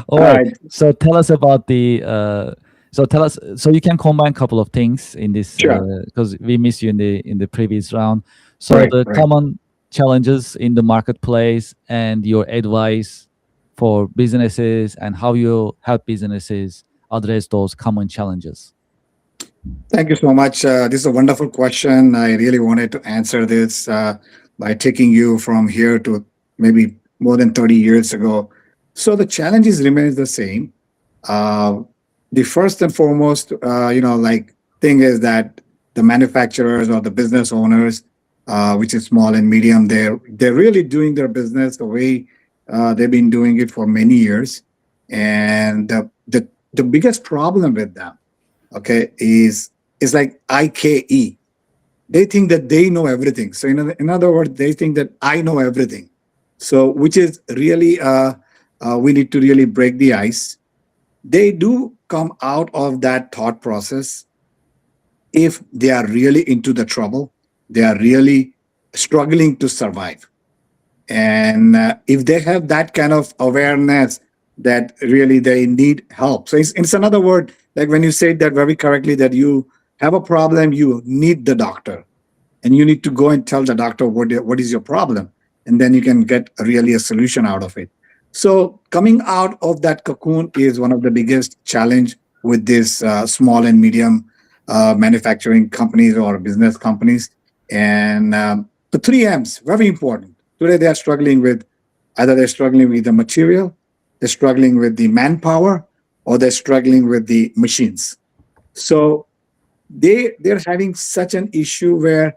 Speaker 5: All
Speaker 1: right.
Speaker 5: right.
Speaker 1: So tell us about so you can combine a couple of things in this
Speaker 5: Sure.
Speaker 1: because we missed you in the previous round. So
Speaker 5: Right.
Speaker 1: the
Speaker 5: Right.
Speaker 1: common challenges in the marketplace and your advice for businesses and how you help businesses address those common challenges.
Speaker 5: Thank you so much. This is a wonderful question. I really wanted to answer this by taking you from here to maybe more than 30 years ago. So the challenges remains the same. Uh, the first and foremost, like thing is that the manufacturers or the business owners, which is small and medium, they're really doing their business the way they've been doing it for many years, and the biggest problem with them, okay, is like IKE. They think that they know everything. So in other words, they think that I know everything. So which is really we need to really break the ice. They do come out of that thought process if they are really into the trouble, they are really struggling to survive. And if they have that kind of awareness that really they need help. So it's another word, like when you said that very correctly, that you have a problem, you need the doctor. And you need to go and tell the doctor what is your problem. and then you can get really a solution out of it. So coming out of that cocoon is one of the biggest challenge with this small and medium manufacturing companies or business companies. And the three M's, very important. Today they are struggling with either they're struggling with the material, they're struggling with the manpower, or they're struggling with the machines. So they're having such an issue where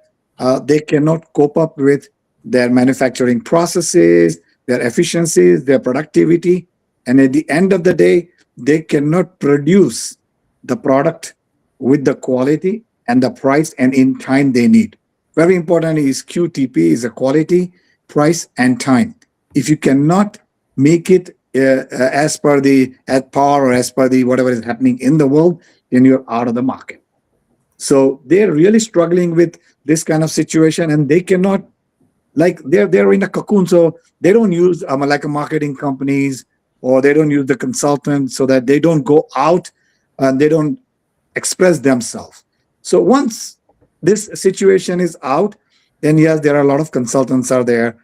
Speaker 5: they cannot cope up with their manufacturing processes, their efficiencies, their productivity, and at the end of the day, they cannot produce the product with the quality and the price and in time they need. Very important is QTP is a quality, price, and time. If you cannot make it as per the at par or as per the whatever is happening in the world, then you're out of the market. So they're really struggling with this kind of situation, and they cannot, like they're in a cocoon. So they don't use like a marketing companies, or they don't use the consultants, so that they don't go out and they don't express themselves. So once this situation is out, then yes, there are a lot of consultants are there.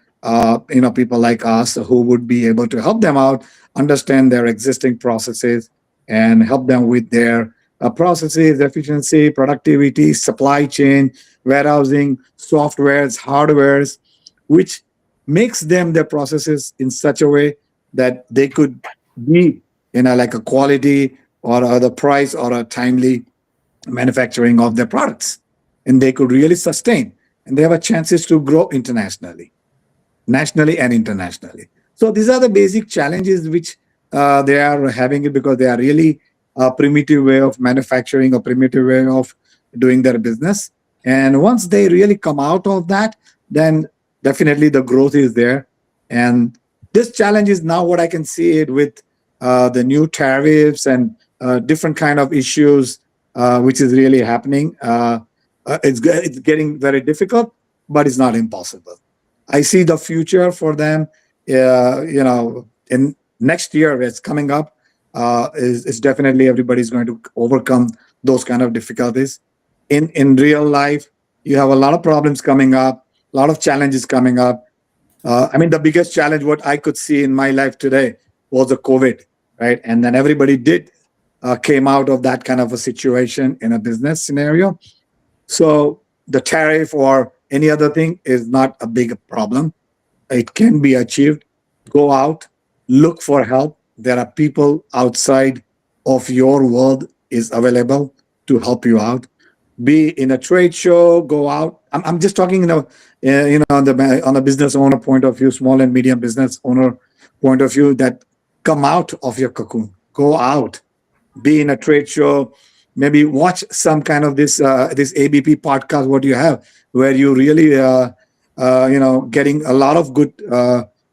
Speaker 5: People like us who would be able to help them out, understand their existing processes, and help them with their processes, efficiency, productivity, supply chain, warehousing, softwares, hardwares, which makes them their processes in such a way that they could be like a quality or the price or a timely manufacturing of their products, and they could really sustain, and they have a chances to grow internationally, nationally and internationally. So these are the basic challenges which they are having it, because they are really a primitive way of manufacturing, a primitive way of doing their business. And once they really come out of that, then definitely the growth is there. And this challenge is now what I can see it with the new tariffs and different kind of issues, which is really happening. It's getting very difficult, but it's not impossible. I see the future for them, in next year it's coming up, is definitely everybody's going to overcome those kind of difficulties. In real life, you have a lot of problems coming up, a lot of challenges coming up. The biggest challenge what I could see in my life today was the COVID, right? And then everybody came out of that kind of a situation in a business scenario. So the tariff or any other thing is not a big problem. It can be achieved. Go out, look for help. There are people outside of your world is available to help you out. Be in a trade show, go out. I'm just talking, on the business owner point of view, small and medium business owner point of view, that come out of your cocoon, go out, be in a trade show, maybe watch some kind of this ABP podcast, what you have, where you really, getting a lot of good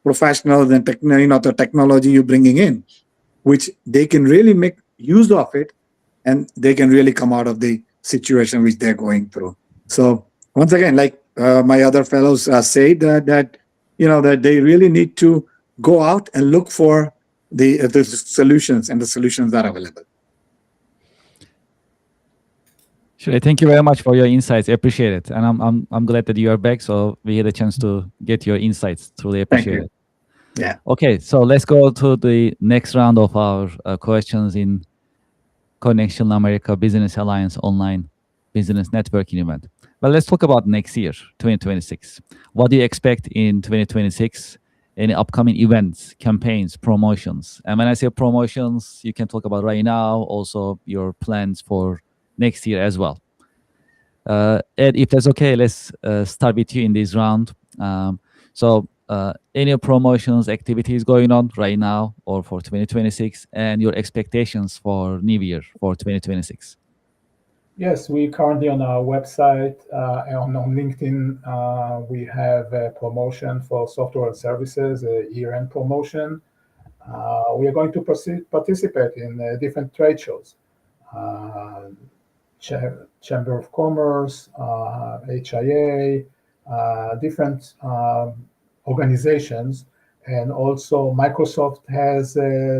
Speaker 5: professionals and the technology you're bringing in, which they can really make use of it, and they can really come out of the situation which they're going through. So once again, like my other fellows say that they really need to go out and look for the solutions, and the solutions are available.
Speaker 1: Sure. Thank you very much for your insights. I appreciate it, and I'm glad that you are back. So we had a chance to get your insights. Truly appreciate it.
Speaker 5: Yeah.
Speaker 1: Okay, so let's go to the next round of our questions in Connection America Business Alliance online business networking event. Well, let's talk about next year, 2026. What do you expect in 2026? Any upcoming events, campaigns, promotions? And when I say promotions, you can talk about right now, also your plans for next year as well. Ed, if that's okay, let's start with you in this round. Any promotions, activities going on right now or for 2026, and your expectations for New Year for 2026?
Speaker 2: Yes, we currently on our website and on LinkedIn, we have a promotion for software and services, a year-end promotion. We are going to participate in different trade shows, Chamber of Commerce, HIA, different organizations, and also Microsoft has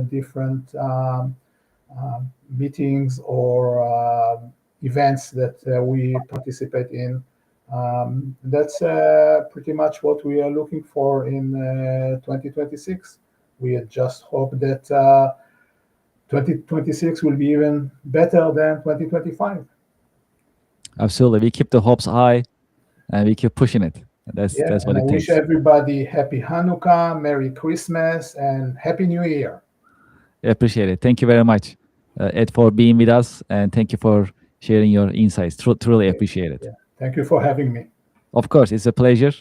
Speaker 2: different meetings or events that we participate in. That's pretty much what we are looking for in 2026. We just hope that 2026 will be even better than 2025.
Speaker 1: Absolutely. We keep the hopes high and we keep pushing it. That's
Speaker 2: Yeah,
Speaker 1: what
Speaker 2: and I
Speaker 1: it
Speaker 2: wish
Speaker 1: takes.
Speaker 2: everybody happy Hanukkah, Merry Christmas, and Happy New Year.
Speaker 1: I appreciate it. Thank you very much, Ed, for being with us, and thank you for sharing your insights. Truly appreciate it.
Speaker 2: Yeah, thank you for having me.
Speaker 1: Of course, it's a pleasure,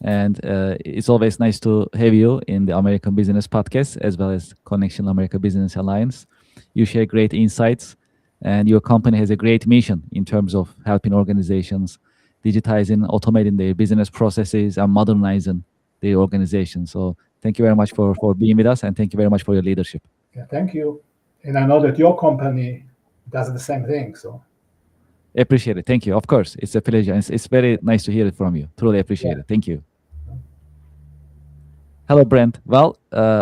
Speaker 1: and it's always nice to have you in the American Business Podcast as well as Connection America Business Alliance. You share great insights, and your company has a great mission in terms of helping organizations digitizing, automating their business processes, and modernizing their organization. So, thank you very much for being with us, and thank you very much for your leadership.
Speaker 2: Yeah, thank you. And I know that your company does the same thing. So
Speaker 1: Appreciate it. Thank you. Of course, it's a pleasure. It's very nice to hear it from you. Truly appreciate it. Thank you. Hello, Brent. Well,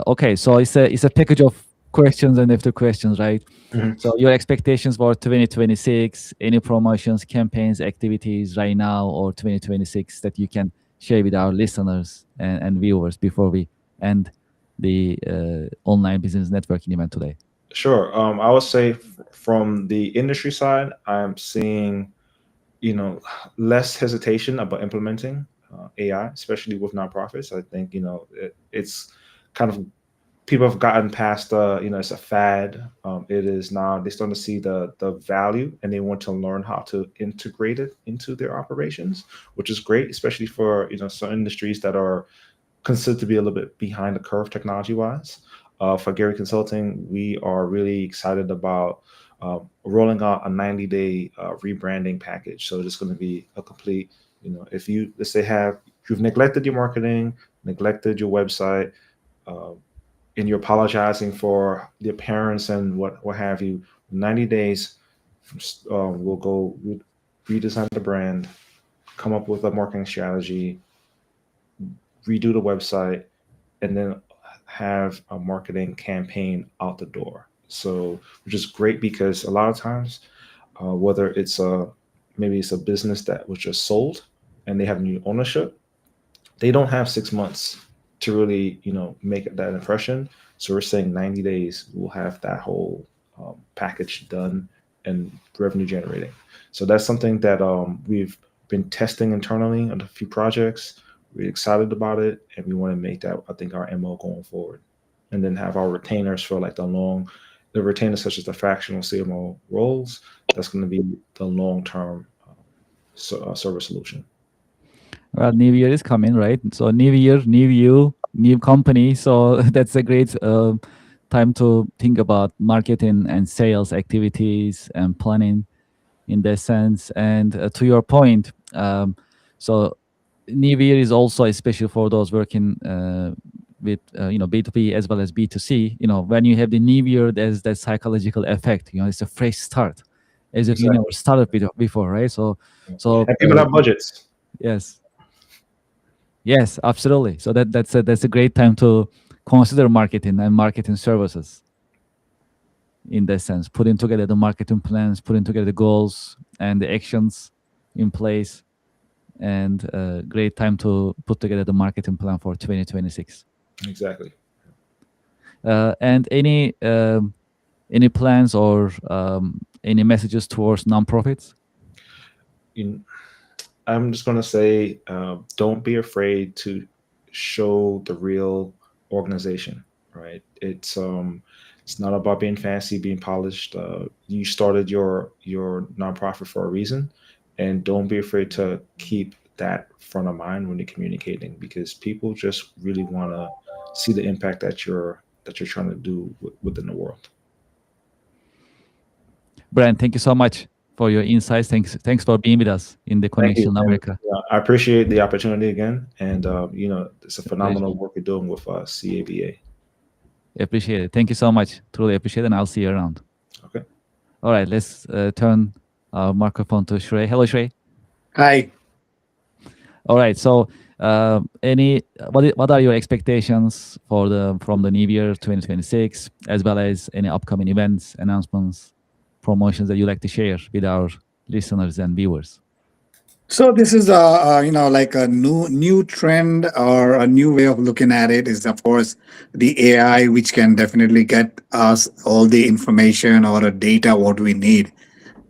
Speaker 1: okay. So it's a package of questions and after questions, right?
Speaker 3: Mhm.
Speaker 1: So your expectations for 2026, any promotions, campaigns, activities right now or 2026 that you can share with our listeners and viewers before we end the online business networking event today.
Speaker 3: Sure. I would say from the industry side, I'm seeing, less hesitation about implementing AI, especially with nonprofits. I think, it's kind of people have gotten past it's a fad. It is now they're starting to see the value and they want to learn how to integrate it into their operations, which is great, especially for, some industries that are considered to be a little bit behind the curve technology wise. For Gary Consulting, we are really excited about rolling out a 90-day rebranding package. So it's going to be a complete, if you let's say you've neglected your marketing, neglected your website, uh, and you're apologizing for the appearance and what have you. 90 days, we'll redesign the brand, come up with a marketing strategy, redo the website, and then have a marketing campaign out the door. So, which is great because a lot of times, whether it's maybe it's a business that was just sold and they have new ownership, they don't have 6 months to really, make that impression. So we're saying 90 days, we'll have that whole package done and revenue generating. So that's something that we've been testing internally on a few projects. We're excited about it, and we want to make that, I think, our MO going forward. And then have our retainers for like the retainers such as the fractional CMO roles. That's going to be the long-term service solution.
Speaker 1: Well, New Year is coming, right? So New Year, new you, new company. So that's a great time to think about marketing and sales activities and planning in that sense. And to your point, so New Year is also especially for those working with B2B as well as B2C. When you have the New Year, there's that psychological effect. It's a fresh start, as if you
Speaker 3: Exactly.
Speaker 1: never started before, right? So
Speaker 3: And people have budgets.
Speaker 1: yes. Yes, absolutely. So that's a great time to consider marketing and marketing services in that sense, putting together the marketing plans, putting together the goals and the actions in place, and great time to put together the marketing plan for 2026.
Speaker 3: Exactly.
Speaker 1: And any plans or any messages towards nonprofits?
Speaker 3: I'm just going to say, don't be afraid to show the real organization, right? It's not about being fancy, being polished. You started your nonprofit for a reason, and don't be afraid to keep that front of mind when you're communicating, because people just really want to see the impact that you're trying to do within the world.
Speaker 1: Brian, thank you so much for your insights. Thanks for being with us in the
Speaker 3: Thank you.
Speaker 1: Connection America.
Speaker 3: I appreciate the opportunity again, and it's a
Speaker 1: pleasure.
Speaker 3: phenomenal work you're doing with CABA.
Speaker 1: Appreciate it. Thank you so much. Truly appreciate it, and I'll see you around.
Speaker 3: Okay.
Speaker 1: All right, let's turn our microphone to Shrey. Hello, Shrey.
Speaker 5: Hi.
Speaker 1: All right. So, what are your expectations from the new year 2026, as well as any upcoming events, announcements, promotions that you like to share with our listeners and viewers?
Speaker 5: So this is like a new trend or a new way of looking at it is of course the AI, which can definitely get us all the information or the data what we need.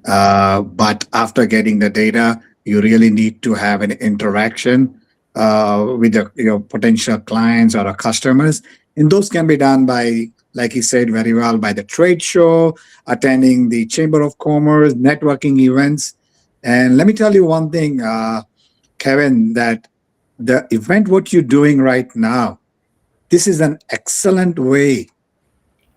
Speaker 5: But after getting the data, you really need to have an interaction with your potential clients or customers. And those can be done by, like he said very well, by the trade show, attending the Chamber of Commerce, networking events. And let me tell you one thing, Kevin, that the event, what you're doing right now, this is an excellent way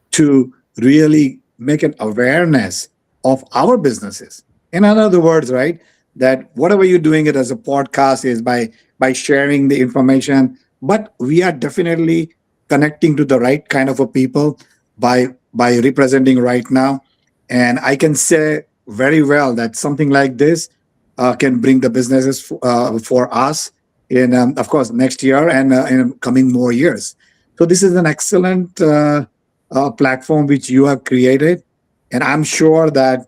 Speaker 5: to really make an awareness of our businesses. In other words, right, that whatever you're doing it as a podcast is by sharing the information, but we are definitely connecting to the right kind of a people by representing right now. And I can say very well that something like this can bring the businesses for us in, of course, next year and in coming more years. So this is an excellent platform which you have created. And I'm sure that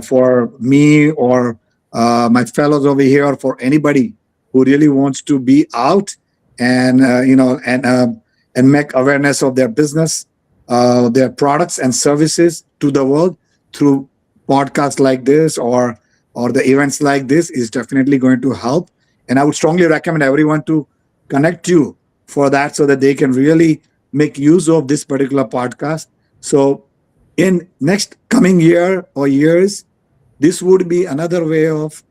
Speaker 5: for me or my fellows over here, for anybody who really wants to be out and and make awareness of their business, their products and services to the world through podcasts like this or the events like this is definitely going to help. And I would strongly recommend everyone to connect you for that so that they can really make use of this particular podcast. So in next coming year or years, this would be another way of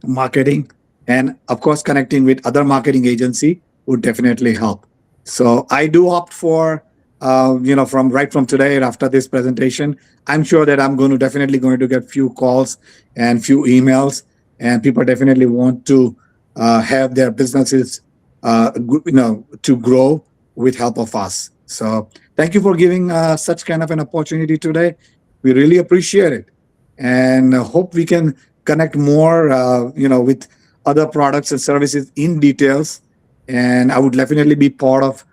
Speaker 5: marketing, and of course connecting with other marketing agency would definitely help. So I do opt for from right from today after this presentation, I'm sure that I'm going to definitely going to get few calls and few emails, and people definitely want to have their businesses to grow with help of us. So thank you for giving such kind of an opportunity today. We really appreciate it, and hope we can connect more, with other products and services in details. And I would definitely be part of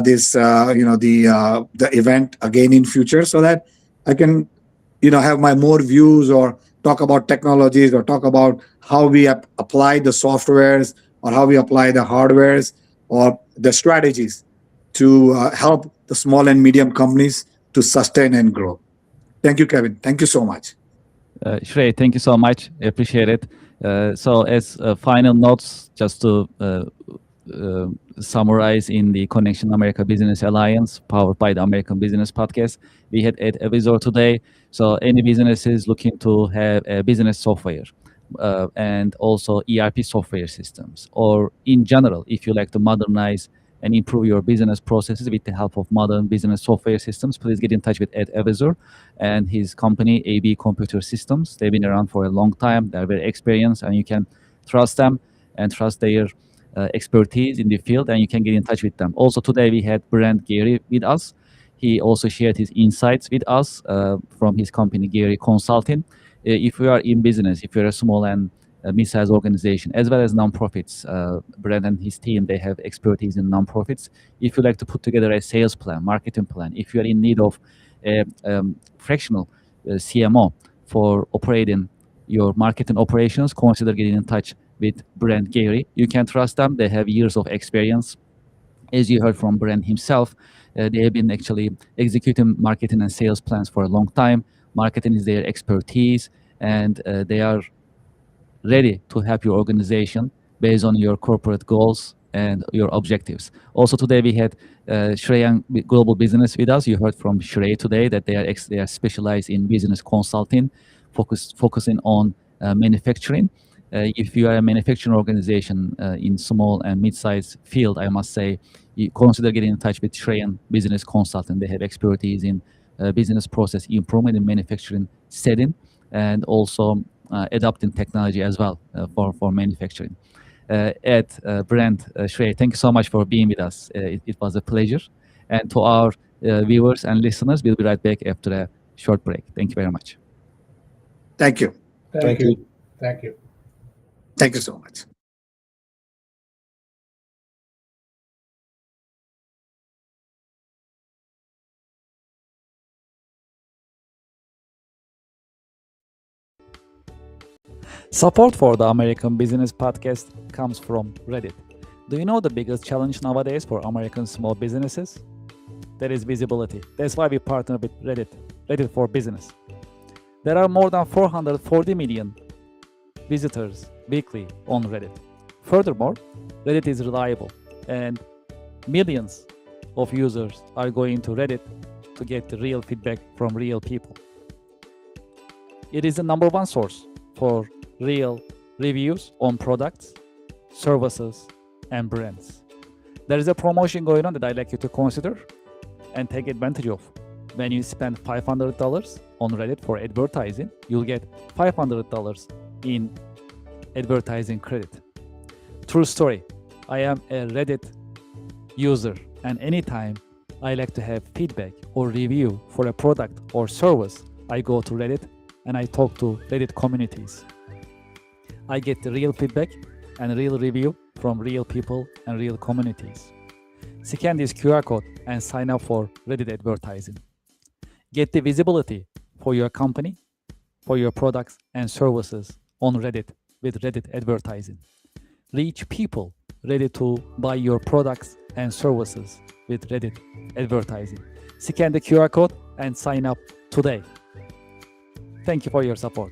Speaker 5: this, the event again in future, so that I can, have my more views or talk about technologies or talk about how we apply the softwares or how we apply the hardwares or the strategies to help the small and medium companies to sustain and grow. Thank you, Kevin. Thank you so much.
Speaker 1: Shrey, thank you so much. I appreciate it. So as final notes, just to uh, summarize in the Connection America Business Alliance, powered by the American Business Podcast, we had Ed Avisor today. So any businesses looking to have a business software and also ERP software systems, or in general, if you like to modernize and improve your business processes with the help of modern business software systems, please get in touch with Ed Avisor and his company, AB Computer Systems. They've been around for a long time. They're very experienced, and you can trust them and trust their expertise in the field, and you can get in touch with them. Also, today we had Brent Gary with us. He also shared his insights with us from his company, Gary Consulting. If you are in business, if you're a small and mid-sized organization, as well as nonprofits, Brent and his team, they have expertise in nonprofits. If you like to put together a sales plan, marketing plan, if you are in need of a fractional CMO for operating your marketing operations, consider getting in touch with Brent Gary. You can trust them. They have years of experience. As you heard from Brent himself, they have been actually executing marketing and sales plans for a long time. Marketing is their expertise, and they are ready to help your organization based on your corporate goals and your objectives. Also today we had Shreyan Global Business with us. You heard from Shrey today that they are specialized in business consulting, focusing on manufacturing. If you are a manufacturing organization in small and mid-sized field, I must say, you consider getting in touch with Shreyan Business Consulting. They have expertise in business process improvement in manufacturing setting, and also adopting technology as well for manufacturing. Ed, Brent, Shrey, thank you so much for being with us. It was a pleasure. And to our viewers and listeners, we'll be right back after a short break. Thank you very much.
Speaker 5: Thank you.
Speaker 2: Thank you. Thank you.
Speaker 5: Thank you so much.
Speaker 1: Support for the American Business Podcast comes from Reddit. Do you know the biggest challenge nowadays for American small businesses? That is visibility. That's why we partner with Reddit, Reddit for Business. There are more than 440 million visitors weekly on Reddit. Furthermore, Reddit is reliable and millions of users are going to Reddit to get the real feedback from real people. It is the number one source for real reviews on products, services, and brands. There is a promotion going on that I'd like you to consider and take advantage of. When you spend $500 on Reddit for advertising, you'll get $500 in advertising credit. True story. I am a Reddit user, and anytime I like to have feedback or review for a product or service, I go to Reddit and I talk to Reddit communities. I get the real feedback and real review from real people and real communities. Scan this QR code and sign up for Reddit advertising. Get the visibility for your company, for your products and services on Reddit with Reddit advertising. Reach people ready to buy your products and services with Reddit advertising. Scan the QR code and sign up today. Thank you for your support.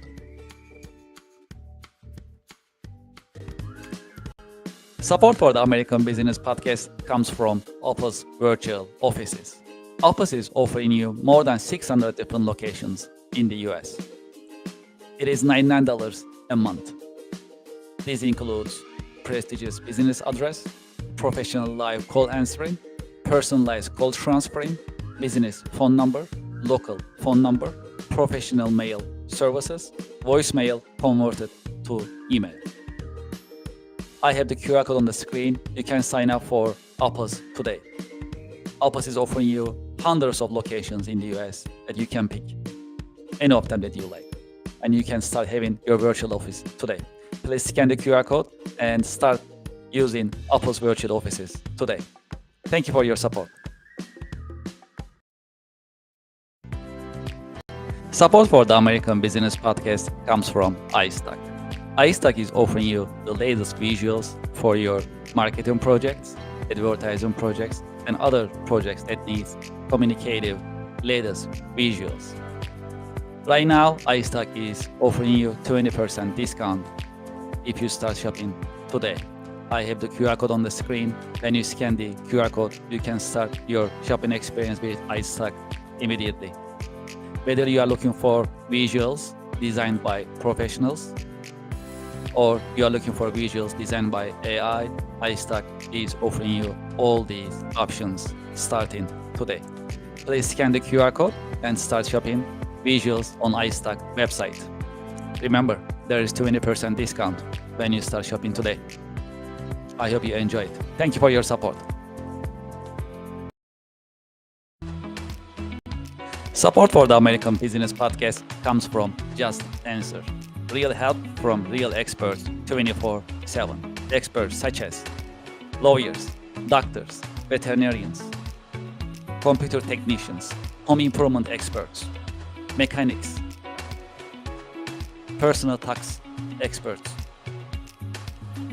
Speaker 1: Support for the American Business Podcast comes from Opus Virtual Offices. Opus is offering you more than 600 different locations in the US. It is $99 a month. This includes prestigious business address, professional live call answering, personalized call transferring, business phone number, local phone number, professional mail services, voicemail converted to email. I have the QR code on the screen. You can sign up for Opus today. Opus is offering you hundreds of locations in the US that you can pick, any of them that you like. And you can start having your virtual office today. Please scan the QR code and start using Opus Virtual Offices today. Thank you for your support. Support for the American Business Podcast comes from iStack. iStack is offering you the latest visuals for your marketing projects, advertising projects, and other projects that need communicative latest visuals. Right now, iStack is offering you 20% discount if you start shopping today. I have the QR code on the screen. When you scan the QR code, you can start your shopping experience with iStack immediately. Whether you are looking for visuals designed by professionals or you are looking for visuals designed by AI, iStack is offering you all these options starting today. Please scan the QR code and start shopping visuals on iStack website. Remember, there is 20% discount when you start shopping today. I hope you enjoy it. Thank you for your support. Support for the American Business Podcast comes from Just Answer. Real help from real experts 24/7. Experts such as lawyers, doctors, veterinarians, computer technicians, home improvement experts, mechanics, personal tax experts,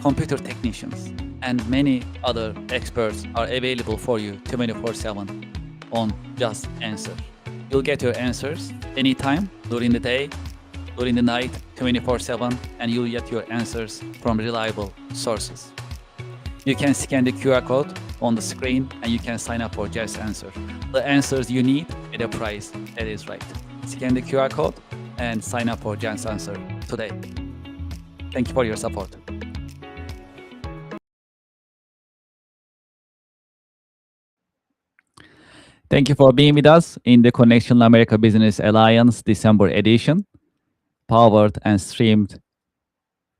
Speaker 1: computer technicians, and many other experts are available for you 24/7 on Just Answer. You'll get your answers anytime, during the day, during the night, 24/7, and you'll get your answers from reliable sources. You can scan the QR code on the screen and you can sign up for Just Answer. The answers you need at a price that is right. Scan the QR code and sign up for Just Answer today. Thank you for your support. Thank you for being with us in the Connection America Business Alliance December edition, powered and streamed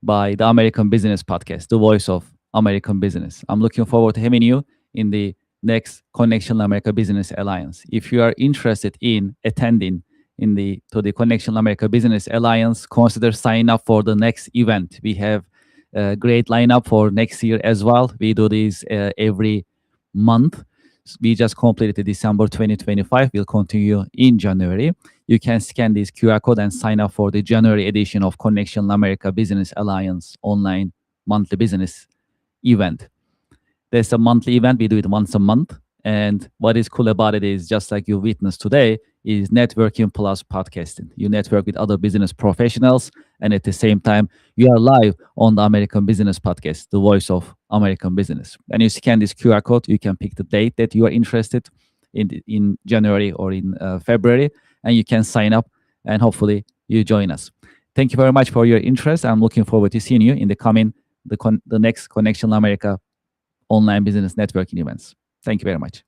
Speaker 1: by the American Business Podcast, the voice of American business. I'm looking forward to having you in the next Connection America Business Alliance. If you are interested in attending to the Connection America Business Alliance, consider signing up for the next event. We have a great lineup for next year as well. We do this every month. We just completed December 2025. We'll continue in January. you can scan this QR code and sign up for the January edition of Connection America Business Alliance online monthly business event. There's a monthly event. We do it once a month. And what is cool about it is, just like you witnessed today, is networking plus podcasting. You network with other business professionals, and at the same time, you are live on the American Business Podcast, the voice of American business. And you scan this QR code, you can pick the date that you are interested in January or in February, and you can sign up, and hopefully you join us. Thank you very much for your interest. I'm looking forward to seeing you in the next Connection America online business networking events. Thank you very much.